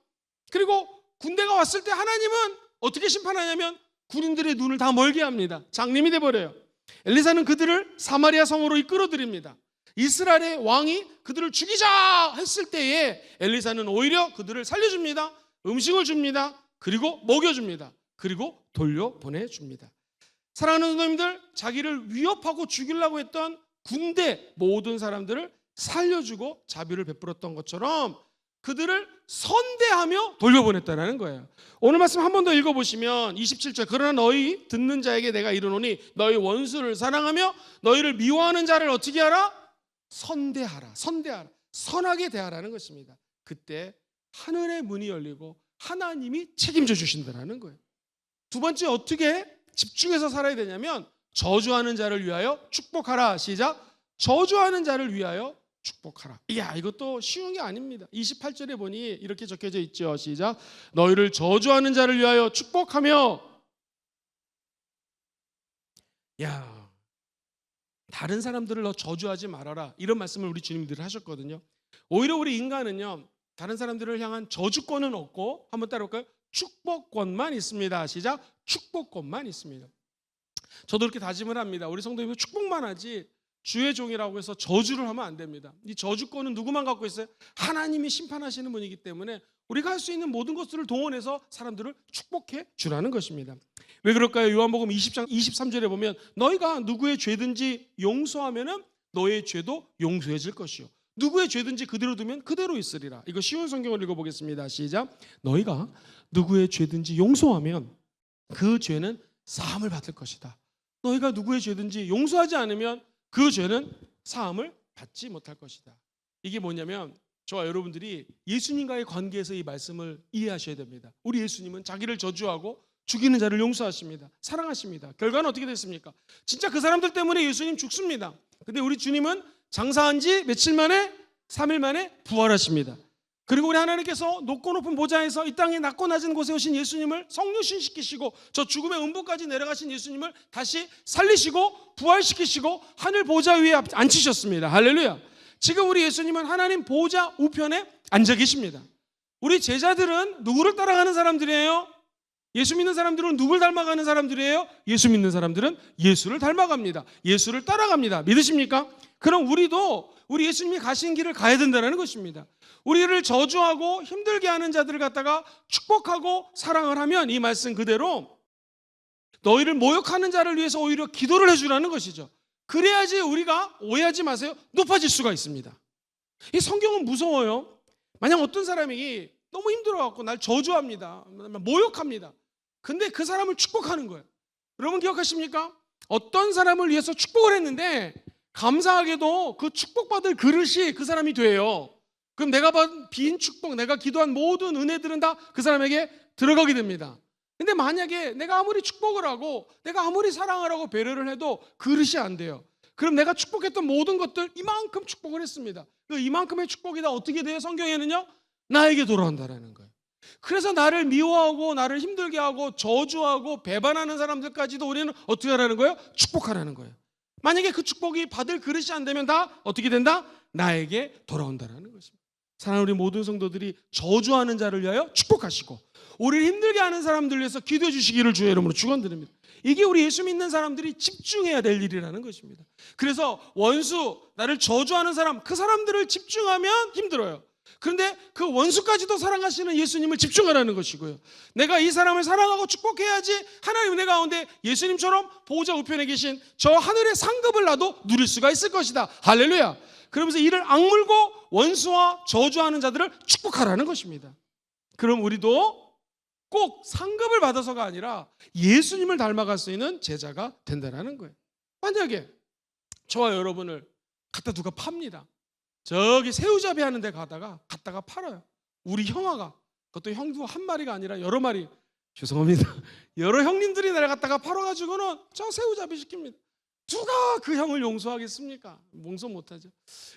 그리고 군대가 왔을 때 하나님은 어떻게 심판하냐면 군인들의 눈을 다 멀게 합니다. 장님이 돼버려요. 엘리사는 그들을 사마리아 성으로 이끌어들입니다. 이스라엘의 왕이 그들을 죽이자 했을 때에 엘리사는 오히려 그들을 살려줍니다. 음식을 줍니다. 그리고 먹여줍니다. 그리고 돌려보내줍니다. 사랑하는 성도님들, 자기를 위협하고 죽이려고 했던 군대 모든 사람들을 살려주고 자비를 베풀었던 것처럼 그들을 선대하며 돌려보냈다는 거예요. 오늘 말씀 한 번 더 읽어보시면 27절, 그러나 너희 듣는 자에게 내가 이르노니 너희 원수를 사랑하며 너희를 미워하는 자를 어떻게 하라? 선대하라. 선하게 대하라는 것입니다. 그때 하늘의 문이 열리고 하나님이 책임져 주신다는 거예요. 두 번째, 어떻게 집중해서 살아야 되냐면 저주하는 자를 위하여 축복하라. 시작. 저주하는 자를 위하여 축복하라. 이야, 이것도 쉬운 게 아닙니다. 28절에 보니 이렇게 적혀져 있죠. 시작. 너희를 저주하는 자를 위하여 축복하며. 야, 다른 사람들을 너 저주하지 말아라, 이런 말씀을 우리 주님들이 하셨거든요. 오히려 우리 인간은요, 다른 사람들을 향한 저주권은 없고, 한번 따라볼까요? 축복권만 있습니다. 시작. 축복권만 있습니다. 저도 이렇게 다짐을 합니다. 우리 성도님은 축복만 하지 주의 종이라고 해서 저주를 하면 안 됩니다. 이 저주권은 누구만 갖고 있어요? 하나님이 심판하시는 분이기 때문에 우리가 할 수 있는 모든 것들을 동원해서 사람들을 축복해 주라는 것입니다. 왜 그럴까요? 요한복음 20장 23절에 보면 너희가 누구의 죄든지 용서하면은 너의 죄도 용서해질 것이요 누구의 죄든지 그대로 두면 그대로 있으리라. 이거 쉬운 성경을 읽어보겠습니다. 시작. 너희가 누구의 죄든지 용서하면 그 죄는 사함을 받을 것이다. 너희가 누구의 죄든지 용서하지 않으면 그 죄는 사함을 받지 못할 것이다. 이게 뭐냐면 저와 여러분들이 예수님과의 관계에서 이 말씀을 이해하셔야 됩니다. 우리 예수님은 자기를 저주하고 죽이는 자를 용서하십니다. 사랑하십니다. 결과는 어떻게 됐습니까? 진짜 그 사람들 때문에 예수님 죽습니다. 근데 우리 주님은 장사한 지 며칠 만에 3일 만에 부활하십니다. 그리고 우리 하나님께서 높고 높은 보좌에서 이 땅에 낮고 낮은 곳에 오신 예수님을 성육신시키시고 저 죽음의 음부까지 내려가신 예수님을 다시 살리시고 부활시키시고 하늘 보좌 위에 앉히셨습니다. 할렐루야. 지금 우리 예수님은 하나님 보좌 우편에 앉아 계십니다. 우리 제자들은 누구를 따라가는 사람들이에요? 예수 믿는 사람들은 누굴 닮아가는 사람들이에요? 예수 믿는 사람들은 예수를 닮아갑니다. 예수를 따라갑니다. 믿으십니까? 그럼 우리도 우리 예수님이 가신 길을 가야 된다는 것입니다. 우리를 저주하고 힘들게 하는 자들을 갖다가 축복하고 사랑을 하면 이 말씀 그대로 너희를 모욕하는 자를 위해서 오히려 기도를 해주라는 것이죠. 그래야지 우리가 오해하지 마세요. 높아질 수가 있습니다. 이 성경은 무서워요. 만약 어떤 사람이 너무 힘들어갖고 날 저주합니다. 모욕합니다. 근데 그 사람을 축복하는 거예요. 여러분 기억하십니까? 어떤 사람을 위해서 축복을 했는데 감사하게도 그 축복받을 그릇이 그 사람이 돼요. 그럼 내가 받은 빈 축복, 내가 기도한 모든 은혜들은 다 그 사람에게 들어가게 됩니다. 근데 만약에 내가 아무리 축복을 하고 내가 아무리 사랑을 하고 배려를 해도 그릇이 안 돼요. 그럼 내가 축복했던 모든 것들 이만큼 축복을 했습니다. 그 이만큼의 축복이 다 어떻게 돼요? 성경에는요, 나에게 돌아온다라는 거예요. 그래서 나를 미워하고 나를 힘들게 하고 저주하고 배반하는 사람들까지도 우리는 어떻게 하라는 거예요? 축복하라는 거예요. 만약에 그 축복이 받을 그릇이 안 되면 다 어떻게 된다? 나에게 돌아온다라는 것입니다. 사랑하는 우리 모든 성도들이 저주하는 자를 위하여 축복하시고 우리를 힘들게 하는 사람들 위해서 기도해 주시기를 주의 이름으로 축원드립니다. 이게 우리 예수 믿는 사람들이 집중해야 될 일이라는 것입니다. 그래서 원수, 나를 저주하는 사람, 그 사람들을 집중하면 힘들어요. 그런데 그 원수까지도 사랑하시는 예수님을 집중하라는 것이고요. 내가 이 사람을 사랑하고 축복해야지 하나님 은혜 가운데 예수님처럼 보호자 우편에 계신 저 하늘의 상급을 나도 누릴 수가 있을 것이다. 할렐루야. 그러면서 이를 악물고 원수와 저주하는 자들을 축복하라는 것입니다. 그럼 우리도 꼭 상급을 받아서가 아니라 예수님을 닮아갈 수 있는 제자가 된다는 거예요. 만약에 저와 여러분을 갖다 누가 팝니다. 저기 새우잡이 하는 데 갔다가 팔아요. 우리 형아가, 그것도 형도 한 마리가 아니라 여러 마리, 죄송합니다, 여러 형님들이 나를 갖다가 팔아가지고는 저 새우잡이 시킵니다. 누가 그 형을 용서하겠습니까? 용서 못하죠.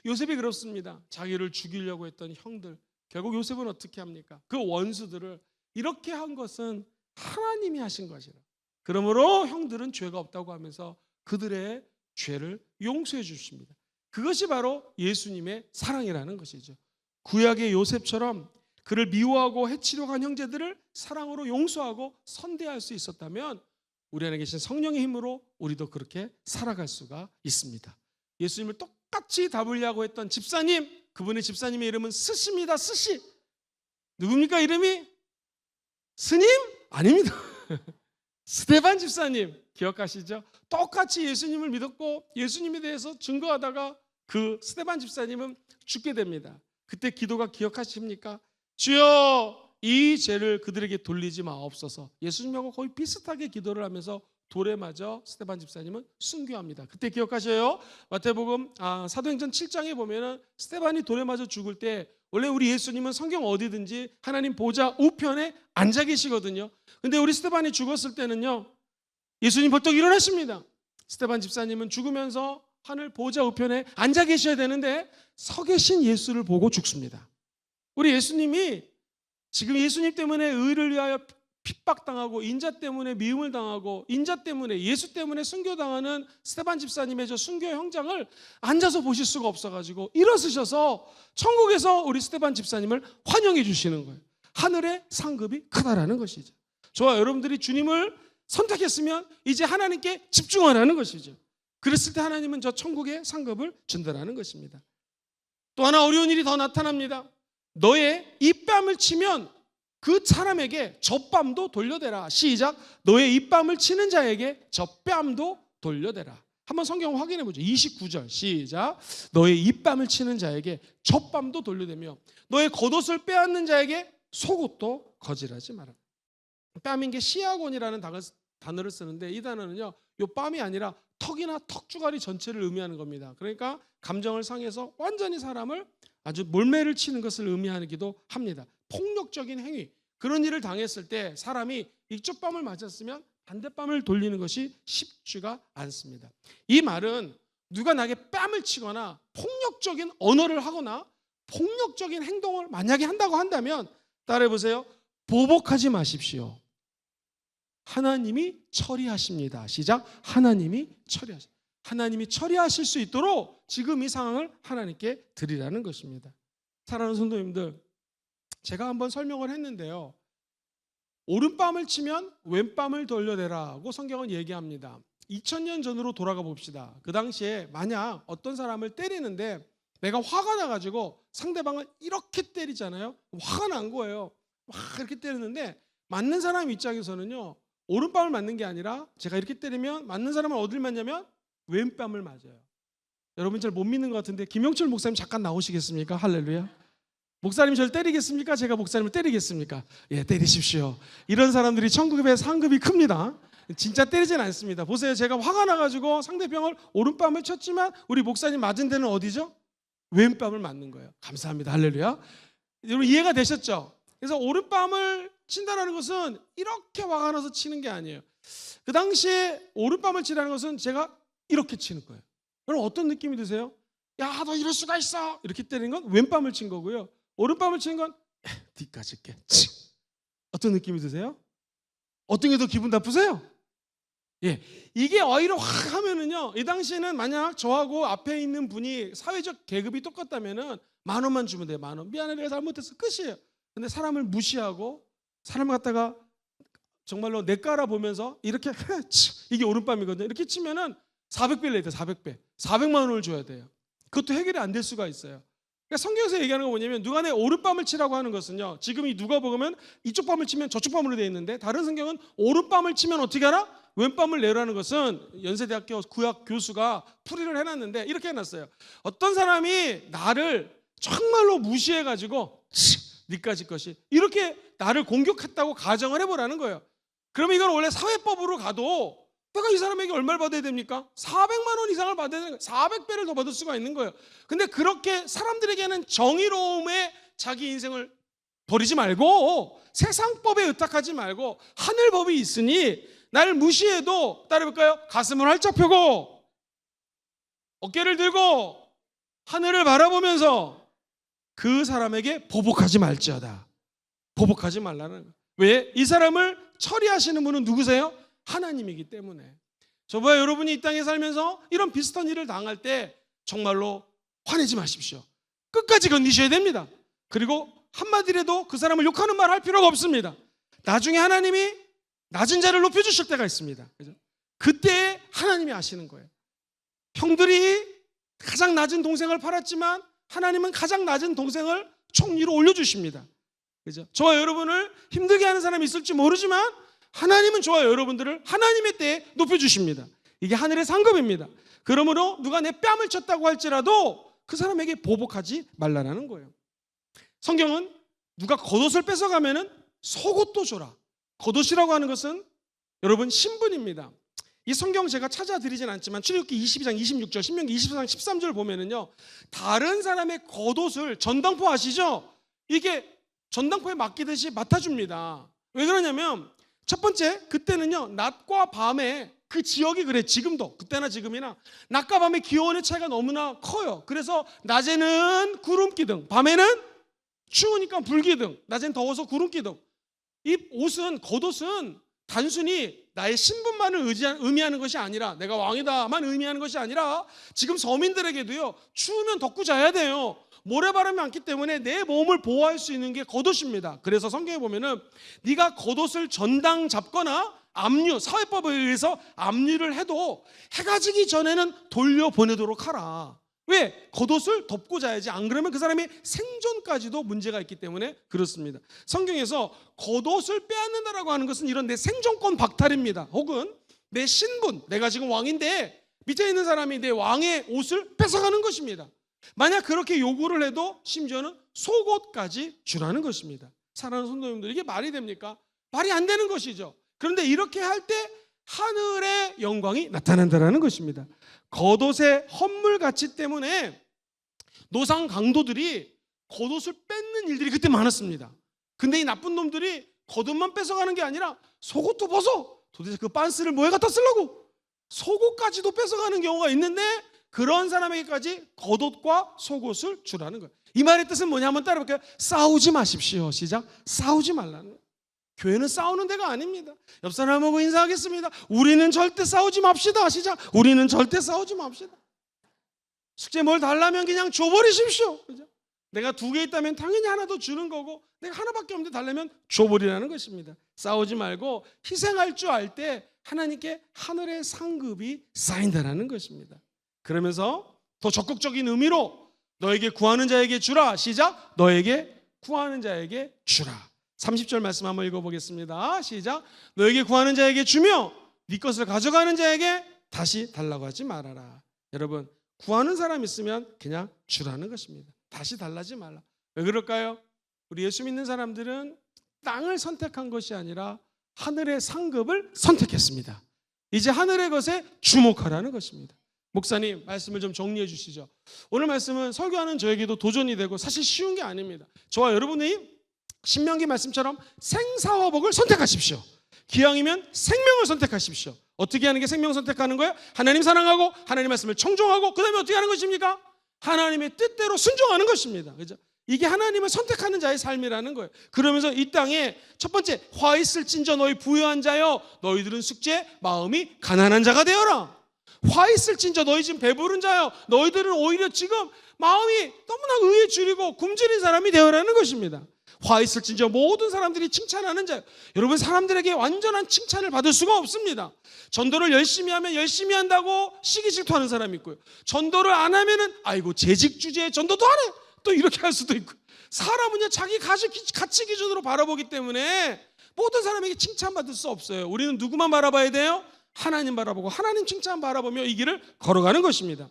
요셉이 그렇습니다. 자기를 죽이려고 했던 형들, 결국 요셉은 어떻게 합니까? 그 원수들을 이렇게 한 것은 하나님이 하신 것이라. 그러므로 형들은 죄가 없다고 하면서 그들의 죄를 용서해 주십니다. 그것이 바로 예수님의 사랑이라는 것이죠. 구약의 요셉처럼 그를 미워하고 해치려고 한 형제들을 사랑으로 용서하고 선대할 수 있었다면 우리 안에 계신 성령의 힘으로 우리도 그렇게 살아갈 수가 있습니다. 예수님을 똑같이 닮으려고 했던 집사님, 그분의 집사님의 이름은 스시입니다. 스시. 누굽니까 이름이? 스님? 아닙니다. 스데반 집사님 기억하시죠? 똑같이 예수님을 믿었고 예수님에 대해서 증거하다가 그 스데반 집사님은 죽게 됩니다. 그때 기도가 기억하십니까? 주여 이 죄를 그들에게 돌리지 마옵소서. 예수님하고 거의 비슷하게 기도를 하면서 돌에 맞아 스데반 집사님은 순교합니다. 그때 기억하셔요? 마태복음 사도행전 7장에 보면은 스데반이 돌에 맞아 죽을 때 원래 우리 예수님은 성경 어디든지 하나님 보좌 우편에 앉아 계시거든요. 근데 우리 스데반이 죽었을 때는요, 예수님 벌떡 일어나십니다. 스데반 집사님은 죽으면서 하늘 보좌 우편에 앉아 계셔야 되는데 서 계신 예수를 보고 죽습니다. 우리 예수님이 지금 예수님 때문에 의를 위하여 핍박당하고 인자 때문에 미움을 당하고 인자 때문에 예수 때문에 순교당하는 스데반 집사님의 저 순교의 형장을 앉아서 보실 수가 없어가지고 일어서셔서 천국에서 우리 스데반 집사님을 환영해 주시는 거예요. 하늘의 상급이 크다라는 것이죠. 저와 여러분들이 주님을 선택했으면 이제 하나님께 집중하라는 것이죠. 그랬을 때 하나님은 저 천국의 상급을 준다라는 것입니다. 또 하나 어려운 일이 더 나타납니다. 너의 입뺨을 치면 그 사람에게 젖뺨도 돌려대라. 시작. 너의 입뺨을 치는 자에게 젖뺨도 돌려대라. 한번 성경 확인해 보죠. 29절 시작. 너의 입밤을 치는 자에게 젖밤도 돌려대며 너의 겉옷을 빼앗는 자에게 속옷도 거절하지 마라. 뺨인 게 시아곤이라는 단어를 쓰는데 이 단어는요, 요 뺨이 아니라 턱이나 턱주가리 전체를 의미하는 겁니다. 그러니까 감정을 상해서 완전히 사람을 아주 몰매를 치는 것을 의미하기도 합니다. 폭력적인 행위, 그런 일을 당했을 때 사람이 이쪽 뺨을 맞았으면 반대뺨을 돌리는 것이 쉽지가 않습니다. 이 말은 누가 나에게 뺨을 치거나 폭력적인 언어를 하거나 폭력적인 행동을 만약에 한다고 한다면 따라해 보세요. 보복하지 마십시오. 하나님이 처리하십니다. 시작. 하나님이 처리하십니다. 하나님이 처리하실 수 있도록 지금 이 상황을 하나님께 드리라는 것입니다. 사랑하는 성도님들, 제가 한번 설명을 했는데요, 오른뺨을 치면 왼뺨을 돌려대라고 성경은 얘기합니다. 2000년 전으로 돌아가 봅시다. 그 당시에 만약 어떤 사람을 때리는데 내가 화가 나가지고 상대방을 이렇게 때리잖아요. 화가 난 거예요. 막 이렇게 때리는데 맞는 사람 입장에서는요, 오른뺨을 맞는 게 아니라 제가 이렇게 때리면 맞는 사람은 어딜 맞냐면 왼뺨을 맞아요. 여러분 잘 못 믿는 것 같은데 김영철 목사님 잠깐 나오시겠습니까? 할렐루야. 목사님 저를 때리겠습니까? 제가 목사님을 때리겠습니까? 예, 때리십시오. 이런 사람들이 천국의 상급이 큽니다. 진짜 때리진 않습니다. 보세요. 제가 화가 나가지고 상대방을 오른뺨을 쳤지만 우리 목사님 맞은 데는 어디죠? 왼뺨을 맞는 거예요. 감사합니다. 할렐루야. 여러분 이해가 되셨죠? 그래서 오른뺨을 친다는 것은 이렇게 화가 나서 치는 게 아니에요. 그 당시에 오른뺨을 치라는 것은 제가 이렇게 치는 거예요. 여러분 어떤 느낌이 드세요? 야, 너 이럴 수가 있어! 이렇게 때리는 건 왼뺨을 친 거고요. 오른뺨을 치는 건 뒤까지 게. 어떤 느낌이 드세요? 어떤 게 더 기분 나쁘세요? 예, 이게 오히려 확 하면은요, 이 당시에는 만약 저하고 앞에 있는 분이 사회적 계급이 똑같다면은 10,000원만 주면 돼요. 10,000원. 미안해, 내가 잘못했어. 끝이에요. 근데 사람을 무시하고 사람을 갖다가 정말로 내깔아 보면서 이렇게 이게 오른뺨이거든요. 이렇게 치면은 400배를 내야 돼요. 400배. 400만 원을 줘야 돼요. 그것도 해결이 안 될 수가 있어요. 그러니까 성경에서 얘기하는 거 뭐냐면 누가 내 오른뺨을 치라고 하는 것은요, 지금 이 누가복음은 이쪽 뺨을 치면 저쪽 뺨으로 되어 있는데 다른 성경은 오른뺨을 치면 어떻게 하나? 왼뺨을 내라는 것은 연세대학교 구약 교수가 풀이를 해놨는데 이렇게 해놨어요. 어떤 사람이 나를 정말로 무시해가지고 니까지 것이 이렇게 나를 공격했다고 가정을 해보라는 거예요. 그러면 이건 원래 사회법으로 가도 내가 이 사람에게 얼마를 받아야 됩니까? 400만 원 이상을 받아야 되는 거예요. 400배를 더 받을 수가 있는 거예요. 근데 그렇게 사람들에게는 정의로움에 자기 인생을 버리지 말고 세상법에 의탁하지 말고 하늘법이 있으니 나를 무시해도 따라해볼까요? 가슴을 활짝 펴고 어깨를 들고 하늘을 바라보면서 그 사람에게 보복하지 말지어다. 보복하지 말라는 거예요. 왜? 이 사람을 처리하시는 분은 누구세요? 하나님이기 때문에. 저보다 여러분이 이 땅에 살면서 이런 비슷한 일을 당할 때 정말로 화내지 마십시오. 끝까지 견디셔야 됩니다. 그리고 한마디라도 그 사람을 욕하는 말 할 필요가 없습니다. 나중에 하나님이 낮은 자를 높여주실 때가 있습니다. 그죠? 그때 하나님이 아시는 거예요. 형들이 가장 낮은 동생을 팔았지만 하나님은 가장 낮은 동생을 총 위로 올려주십니다. 그죠? 저와 여러분을 힘들게 하는 사람이 있을지 모르지만 하나님은 저와 여러분들을 하나님의 때에 높여주십니다. 이게 하늘의 상급입니다. 그러므로 누가 내 뺨을 쳤다고 할지라도 그 사람에게 보복하지 말라는 거예요. 성경은 누가 겉옷을 뺏어가면은 속옷도 줘라. 겉옷이라고 하는 것은 여러분 신분입니다. 이 성경 제가 찾아드리진 않지만 출애굽기 22장 26절, 신명기 24장 13절 보면은요, 다른 사람의 겉옷을 전당포 아시죠? 이게 전당포에 맡기듯이 맡아줍니다. 왜 그러냐면 첫 번째, 그때는요 낮과 밤에 그 지역이 그래. 지금도 그때나 지금이나 낮과 밤의 기온의 차이가 너무나 커요. 그래서 낮에는 구름기둥, 밤에는 추우니까 불기둥, 낮엔 더워서 구름기둥. 이 옷은, 겉옷은 단순히 나의 신분만을 의미하는 것이 아니라, 내가 왕이다만 의미하는 것이 아니라 지금 서민들에게도요, 추우면 덮고 자야 돼요. 모래바람이 많기 때문에 내 몸을 보호할 수 있는 게 겉옷입니다. 그래서 성경에 보면은 네가 겉옷을 전당 잡거나 압류, 사회법에 의해서 압류를 해도 해가 지기 전에는 돌려보내도록 하라. 왜? 겉옷을 덮고 자야지. 안 그러면 그 사람의 생존까지도 문제가 있기 때문에 그렇습니다. 성경에서 겉옷을 빼앗는다라고 하는 것은 이런 내 생존권 박탈입니다. 혹은 내 신분, 내가 지금 왕인데 밑에 있는 사람이 내 왕의 옷을 뺏어가는 것입니다. 만약 그렇게 요구를 해도 심지어는 속옷까지 주라는 것입니다. 사랑하는 성도님들, 이게 말이 됩니까? 말이 안 되는 것이죠. 그런데 이렇게 할 때 하늘의 영광이 나타난다는 것입니다. 겉옷의 헛물 가치 때문에 노상 강도들이 겉옷을 뺏는 일들이 그때 많았습니다. 근데 이 나쁜 놈들이 겉옷만 뺏어가는 게 아니라 속옷도 벗어. 도대체 그 빤스를 뭐에 갖다 쓰려고? 속옷까지도 뺏어가는 경우가 있는데 그런 사람에게까지 겉옷과 속옷을 주라는 거예요. 이 말의 뜻은 뭐냐 한번 따라볼게요. 싸우지 마십시오. 시작. 싸우지 말라는 거예요. 교회는 싸우는 데가 아닙니다. 옆 사람하고 인사하겠습니다. 우리는 절대 싸우지 맙시다. 시작. 우리는 절대 싸우지 맙시다. 숙제 뭘 달라면 그냥 줘버리십시오. 그죠? 내가 2개 있다면 당연히 하나 더 주는 거고, 내가 하나밖에 없는데 달라면 줘버리라는 것입니다. 싸우지 말고 희생할 줄 알 때 하나님께 하늘의 상급이 쌓인다는 것입니다. 그러면서 더 적극적인 의미로 너에게 구하는 자에게 주라. 시작. 너에게 구하는 자에게 주라. 30절 말씀 한번 읽어보겠습니다. 시작. 너에게 구하는 자에게 주며 네 것을 가져가는 자에게 다시 달라고 하지 말아라. 여러분, 구하는 사람 있으면 그냥 주라는 것입니다. 다시 달라지 말라. 왜 그럴까요? 우리 예수 믿는 사람들은 땅을 선택한 것이 아니라 하늘의 상급을 선택했습니다. 이제 하늘의 것에 주목하라는 것입니다. 목사님, 말씀을 좀 정리해 주시죠. 오늘 말씀은 설교하는 저에게도 도전이 되고 사실 쉬운 게 아닙니다. 저와 여러분이 신명기 말씀처럼 생사화복을 선택하십시오. 기왕이면 생명을 선택하십시오. 어떻게 하는 게 생명 선택하는 거예요? 하나님 사랑하고 하나님 말씀을 청종하고 그 다음에 어떻게 하는 것입니까? 하나님의 뜻대로 순종하는 것입니다. 그죠? 이게 하나님을 선택하는 자의 삶이라는 거예요. 그러면서 이 땅에 첫 번째, 화 있을진저 너희 부유한 자여 너희들은 숙제 마음이 가난한 자가 되어라. 화 있을진저 너희 지금 배부른 자여 너희들은 오히려 지금 마음이 너무나 의에 줄이고 굶주린 사람이 되어라는 것입니다. 화 있을진저 모든 사람들이 칭찬하는 자요. 여러분, 사람들에게 완전한 칭찬을 받을 수가 없습니다. 전도를 열심히 하면 열심히 한다고 시기 질투하는 사람이 있고요. 전도를 안 하면은 아이고 재직 주제에 전도도 안 해. 또 이렇게 할 수도 있고. 사람은요 자기 가치 기준으로 바라보기 때문에 모든 사람에게 칭찬받을 수 없어요. 우리는 누구만 바라봐야 돼요? 하나님 바라보고 하나님 칭찬 바라보며 이 길을 걸어가는 것입니다.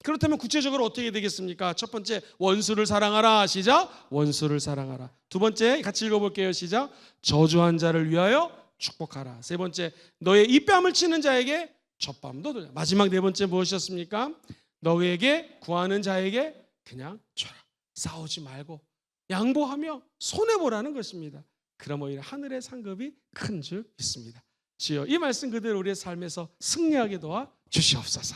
그렇다면 구체적으로 어떻게 되겠습니까? 첫 번째, 원수를 사랑하라. 시작. 원수를 사랑하라. 두 번째, 같이 읽어볼게요. 시작. 저주한 자를 위하여 축복하라. 세 번째, 너의 입뺨을 치는 자에게 젖밤도 돌려. 마지막 네 번째 무엇이었습니까? 너에게 구하는 자에게 그냥 줘라. 싸우지 말고 양보하며 손해보라는 것입니다. 그럼 오히려 하늘의 상급이 큰 줄 믿습니다. 주여, 이 말씀 그대로 우리의 삶에서 승리하게 도와 주시옵소서.